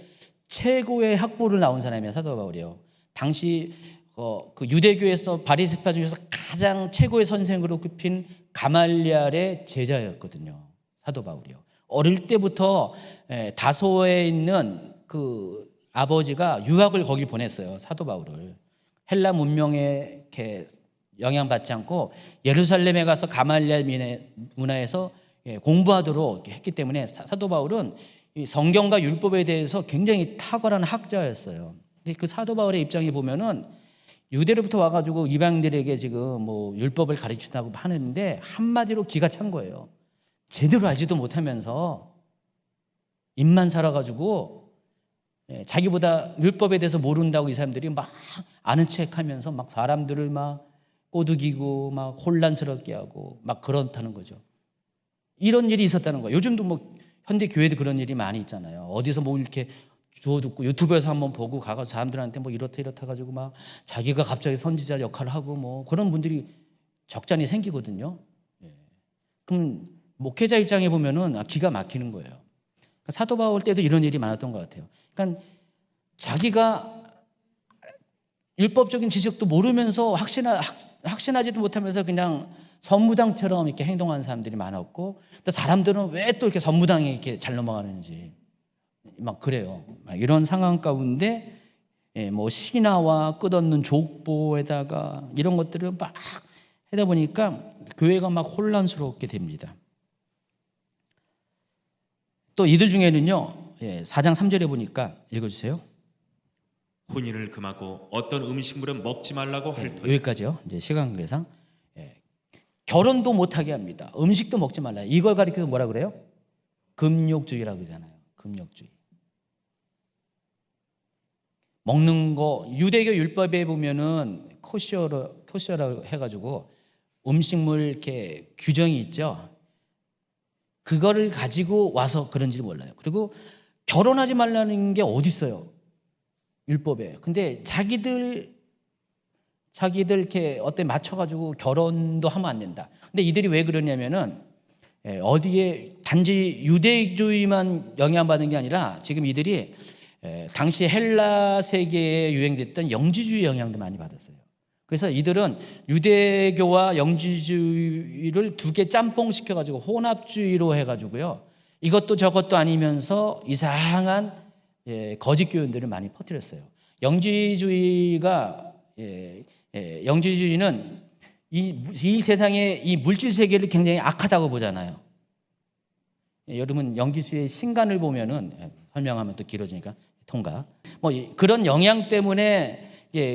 최고의 학부를 나온 사람이야 사도 바울이요. 당시 그 유대교에서 바리새파 중에서 가장 최고의 선생으로 꼽힌 가말리알의 제자였거든요. 사도 바울이요. 어릴 때부터 다소에 있는 그 아버지가 유학을 거기 보냈어요. 사도 바울을. 헬라 문명에 이렇게 영향받지 않고 예루살렘에 가서 가말리알 문화에서 공부하도록 했기 때문에 사도 바울은 이 성경과 율법에 대해서 굉장히 탁월한 학자였어요. 근데 그 사도 바울의 입장에 보면은 유대로부터 와가지고 이방인들에게 지금 뭐 율법을 가르친다고 하는데 한마디로 기가 찬 거예요. 제대로 알지도 못하면서 입만 살아가지고 자기보다 율법에 대해서 모른다고 이 사람들이 막 아는 척하면서 막 사람들을 막 꼬드기고 막 혼란스럽게 하고 막 그렇다는 거죠. 이런 일이 있었다는 거예요. 요즘도 뭐 현대 교회도 그런 일이 많이 있잖아요. 어디서 뭐 이렇게 주워 듣고 유튜브에서 한번 보고 가서 사람들한테 뭐 이렇다 가지고 막 자기가 갑자기 선지자 역할을 하고 뭐 그런 분들이 적잖이 생기거든요. 그럼 목회자 입장에 보면은 기가 막히는 거예요. 그러니까 사도 바울 때도 이런 일이 많았던 것 같아요. 그러니까 자기가 율법적인 지식도 모르면서 확신하지도 못하면서 그냥 선무당처럼 이렇게 행동하는 사람들이 많았고, 또 사람들은 왜 또 이렇게 선무당에 이렇게 잘 넘어가는지 막 그래요. 막 이런 상황 가운데 뭐 신화와 끝없는 족보에다가 이런 것들을 막 하다 보니까 교회가 막 혼란스럽게 됩니다. 또 이들 중에는요, 4장 3절에 보니까 읽어주세요. 혼인을 금하고 어떤 음식물은 먹지 말라고 할 터에 여기까지요. 이제 시간 관계상 결혼도 못하게 합니다. 음식도 먹지 말라. 이걸 가리켜서 뭐라 그래요? 금욕주의라고 그러잖아요. 금욕주의. 먹는 거 유대교 율법에 보면은 코셔라고 해가지고 음식물 이렇게 규정이 있죠. 그거를 가지고 와서 그런지 몰라요. 그리고 결혼하지 말라는 게 어디 있어요? 율법에. 근데 자기들 이렇게 어때 맞춰가지고 결혼도 하면 안 된다. 근데 이들이 왜 그러냐면은 어디에 단지 유대주의만 영향받은 게 아니라 지금 이들이 당시 헬라 세계에 유행됐던 영지주의 영향도 많이 받았어요. 그래서 이들은 유대교와 영지주의를 두 개 짬뽕 시켜가지고 혼합주의로 해가지고요. 이것도 저것도 아니면서 이상한 거짓 교훈들을 많이 퍼뜨렸어요. 영지주의는 이 세상의 이 물질 세계를 굉장히 악하다고 보잖아요. 여러분 영지주의의 신간을 보면은 설명하면 또 길어지니까 통과. 뭐 그런 영향 때문에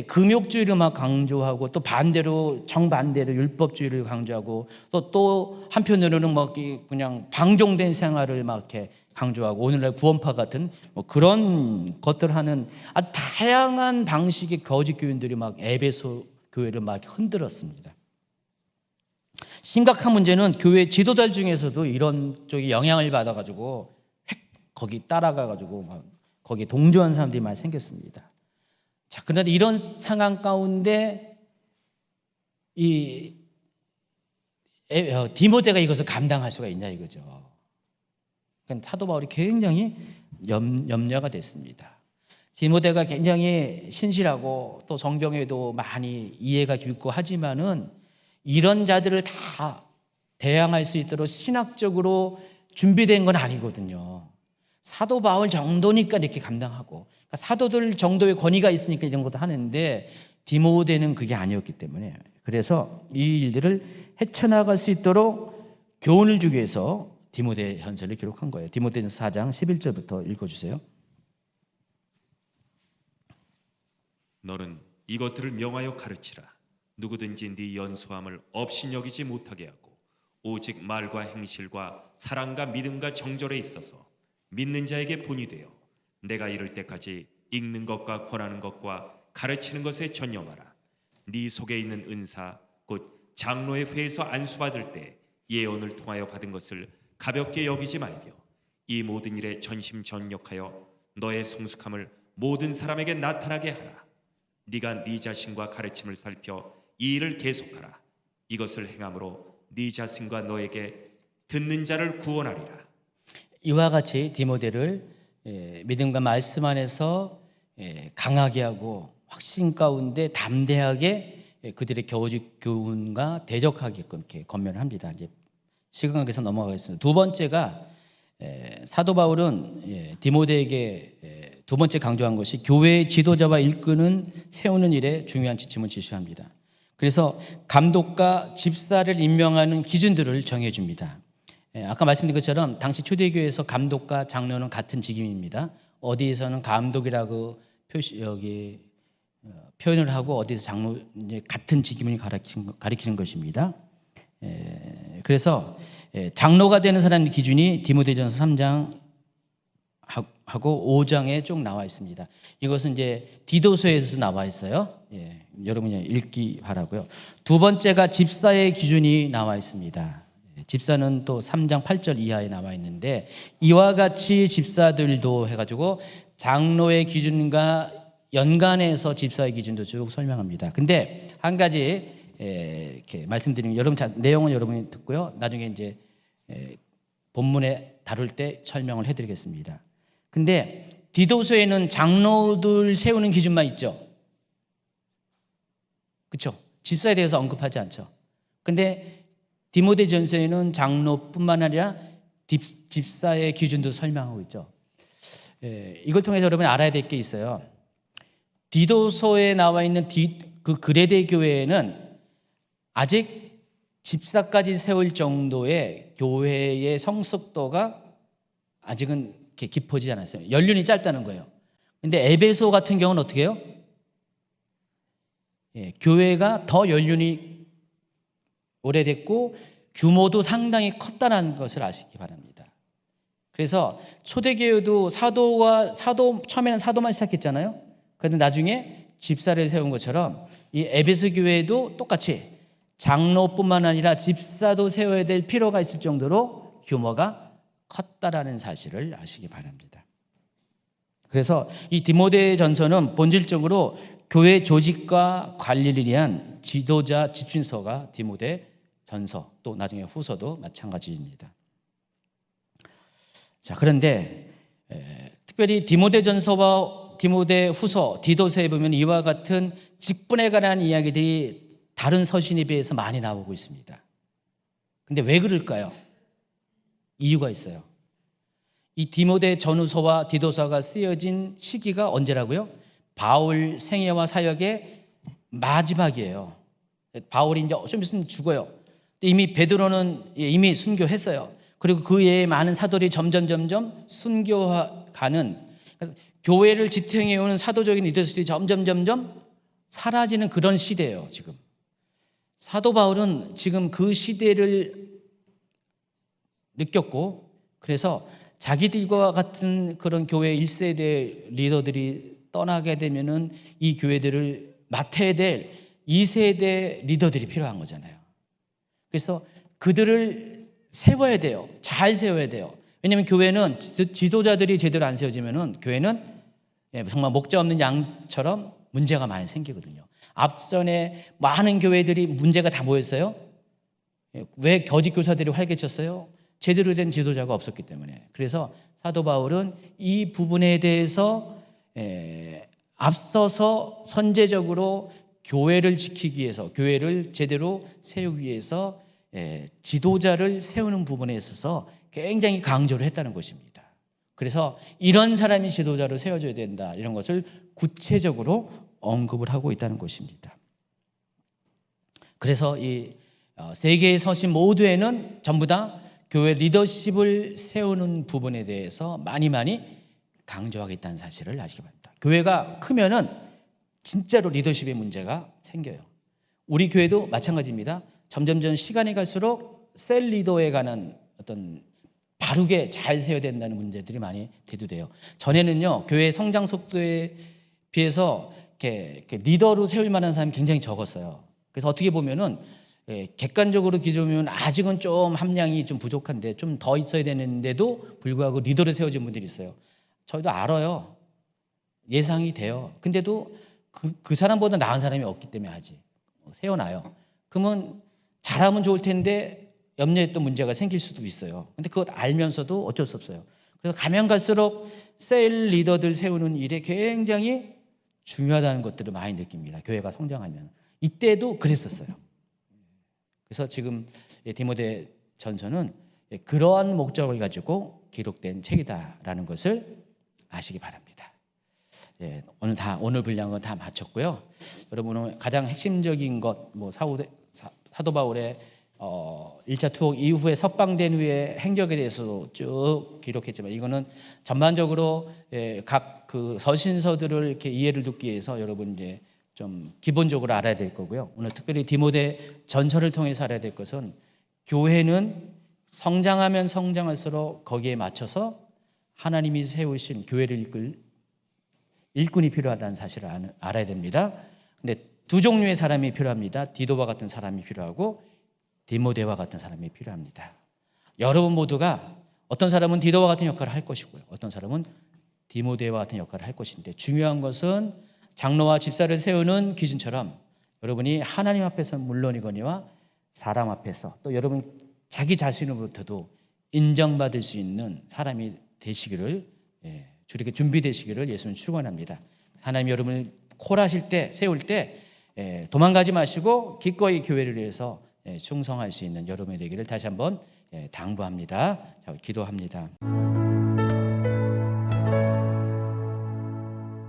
금욕주의를 막 강조하고 또 반대로 정반대로 율법주의를 강조하고 또 한편으로는 막 그냥 방종된 생활을 막 이렇게 강조하고 오늘날 구원파 같은 뭐 그런 것들 하는 아주 다양한 방식의 거짓 교인들이 막 에베소 교회를 막 흔들었습니다. 심각한 문제는 교회 지도자 중에서도 이런 쪽에 영향을 받아가지고 거기 따라가가지고 막 거기에 동조한 사람들이 많이 생겼습니다. 자, 그런데 이런 상황 가운데 디모데가 이것을 감당할 수가 있냐 이거죠. 그러니까 사도 바울이 굉장히 염려가 됐습니다. 디모데가 굉장히 신실하고 또 성경에도 많이 이해가 깊고 하지만은 이런 자들을 다 대항할 수 있도록 신학적으로 준비된 건 아니거든요. 사도 바울 정도니까 이렇게 감당하고, 그러니까 사도들 정도의 권위가 있으니까 이런 것도 하는데 디모데는 그게 아니었기 때문에, 그래서 이 일들을 헤쳐나갈 수 있도록 교훈을 주기 위해서 디모데 현서를 기록한 거예요. 디모데전서 4장 11절부터 읽어주세요. 너는 이것들을 명하여 가르치라. 누구든지 네 연소함을 업신여기지 못하게 하고 오직 말과 행실과 사랑과 믿음과 정절에 있어서 믿는 자에게 본이 되어 내가 이를 때까지 읽는 것과 권하는 것과 가르치는 것에 전념하라. 네 속에 있는 은사 곧 장로의 회에서 안수받을 때 예언을 통하여 받은 것을 가볍게 여기지 말며 이 모든 일에 전심전력하여 너의 성숙함을 모든 사람에게 나타나게 하라. 네가 네 자신과 가르침을 살펴 이 일을 계속하라. 이것을 행함으로 네 자신과 너에게 듣는 자를 구원하리라. 이와 같이 디모데를 믿음과 말씀 안에서 강하게 하고 확신 가운데 담대하게 그들의 교훈과 대적하게끔 이렇게 권면을 합니다. 이제 시간 관계에서 넘어가겠습니다. 두 번째가 사도 바울은 디모데에게 두 번째 강조한 것이 교회의 지도자와 일꾼은 세우는 일에 중요한 지침을 제시합니다. 그래서 감독과 집사를 임명하는 기준들을 정해줍니다. 아까 말씀드린 것처럼 당시 초대교회에서 감독과 장로는 같은 직임입니다. 어디에서는 감독이라고 표현을 하고 어디서 장로 같은 직임을 가리키는 것입니다. 그래서 장로가 되는 사람의 기준이 디모데전서 3장 하고 5장에 쭉 나와 있습니다. 이것은 이제 디도서에서 나와 있어요. 여러분이 읽기 바라고요. 두 번째가 집사의 기준이 나와 있습니다. 집사는 또 3장 8절 이하에 나와 있는데 이와 같이 집사들도 해가지고 장로의 기준과 연관해서 집사의 기준도 쭉 설명합니다. 근데 한 가지 이렇게 말씀드리면 여러분 내용은 여러분이 듣고요. 나중에 이제 본문에 다룰 때 설명을 해드리겠습니다. 근데 디도서에는 장로들 세우는 기준만 있죠. 그렇죠? 집사에 대해서 언급하지 않죠. 근데 디모데전서에는 장로뿐만 아니라 집사의 기준도 설명하고 있죠. 이걸 통해서 여러분이 알아야 될 게 있어요. 디도서에 나와 있는 그 그레데 교회에는 아직 집사까지 세울 정도의 교회의 성숙도가 아직은 이렇게 깊어지지 않았어요. 연륜이 짧다는 거예요. 근데 에베소 같은 경우는 어떻게 해요? 교회가 더 연륜이 오래됐고 규모도 상당히 컸다는 것을 아시기 바랍니다. 그래서 초대교회도 처음에는 사도만 시작했잖아요. 그런데 나중에 집사를 세운 것처럼 이 에베소 교회도 똑같이 장로뿐만 아니라 집사도 세워야 될 필요가 있을 정도로 규모가 컸다라는 사실을 아시기 바랍니다. 그래서 이 디모데전서는 본질적으로 교회 조직과 관리를 위한 지도자 지침서가 디모데전서 또 나중에 후서도 마찬가지입니다. 자, 그런데 특별히 디모데전서와 디모데후서, 디도서에 보면 이와 같은 직분에 관한 이야기들이 다른 서신에 비해서 많이 나오고 있습니다. 근데 왜 그럴까요? 이유가 있어요. 이 디모데 전후서와 디도서가 쓰여진 시기가 언제라고요? 바울 생애와 사역의 마지막이에요. 바울이 이제 좀 있으면 죽어요. 이미 베드로는 이미 순교했어요. 그리고 그 외에 많은 사도들이 점점 순교가는, 교회를 지탱해오는 사도적인 리더십이 점점 사라지는 그런 시대예요. 지금 사도 바울은 지금 그 시대를 느꼈고, 그래서 자기들과 같은 그런 교회 1세대 리더들이 떠나게 되면은 이 교회들을 맡아야 될 2세대 리더들이 필요한 거잖아요. 그래서 그들을 세워야 돼요. 잘 세워야 돼요. 왜냐하면 교회는 지도자들이 제대로 안 세워지면은 교회는 정말 목자 없는 양처럼 문제가 많이 생기거든요. 앞전에 많은 교회들이 문제가 다 뭐였어요? 왜 거짓 교사들이 활개쳤어요? 제대로 된 지도자가 없었기 때문에. 그래서 사도 바울은 이 부분에 대해서 앞서서 선제적으로 교회를 지키기 위해서, 교회를 제대로 세우기 위해서 지도자를 세우는 부분에 있어서 굉장히 강조를 했다는 것입니다. 그래서 이런 사람이 지도자로 세워져야 된다, 이런 것을 구체적으로 언급을 하고 있다는 것입니다. 그래서 이 세 개의 서신 모두에는 전부 다 교회 리더십을 세우는 부분에 대해서 많이 강조하겠다는 사실을 아시기 바랍니다. 교회가 크면은 진짜로 리더십의 문제가 생겨요. 우리 교회도 마찬가지입니다. 점점점 시간이 갈수록 셀 리더에 관한 어떤 바르게 잘 세워야 된다는 문제들이 많이 대두돼요. 전에는요, 교회 성장 속도에 비해서 이렇게 리더로 세울 만한 사람이 굉장히 적었어요. 그래서 어떻게 보면은 객관적으로 기준하면 아직은 좀 함량이 좀 부족한데 좀 더 있어야 되는데도 불구하고 리더로 세워진 분들이 있어요. 저희도 알아요. 예상이 돼요. 근데도 그 사람보다 나은 사람이 없기 때문에 아직 세워놔요. 그러면 잘하면 좋을 텐데 염려했던 문제가 생길 수도 있어요. 근데 그것 알면서도 어쩔 수 없어요. 그래서 가면 갈수록 셀 리더들 세우는 일에 굉장히 중요하다는 것들을 많이 느낍니다. 교회가 성장하면. 이때도 그랬었어요. 그래서 지금 디모데 전서는 그러한 목적을 가지고 기록된 책이다라는 것을 아시기 바랍니다. 오늘 분량은 다 마쳤고요. 여러분은 가장 핵심적인 것, 사도 바울의 1차 투옥 이후에 석방된 후에 행적에 대해서도 쭉 기록했지만 이거는 전반적으로 각 그 서신서들을 이렇게 이해를 돕기 위해서 여러분 이제 좀 기본적으로 알아야 될 거고요. 오늘 특별히 디모데 전서를 통해서 알아야 될 것은 교회는 성장하면 성장할수록 거기에 맞춰서 하나님이 세우신 교회를 이끌 일꾼이 필요하다는 사실을 알아야 됩니다. 근데 두 종류의 사람이 필요합니다. 디도와 같은 사람이 필요하고 디모데와 같은 사람이 필요합니다. 여러분 모두가 어떤 사람은 디도와 같은 역할을 할 것이고요. 어떤 사람은 디모데와 같은 역할을 할 것인데 중요한 것은 장로와 집사를 세우는 기준처럼 여러분이 하나님 앞에서 물론이거니와 사람 앞에서 또 여러분 자기 자신으로부터도 인정받을 수 있는 사람이 되시기를 주님께 준비되시기를 예수는 축원합니다. 하나님 여러분을 콜하실 때 세울 때 도망가지 마시고 기꺼이 교회를 위해서 충성할 수 있는 여러분이 되기를 다시 한번 당부합니다. 자, 기도합니다.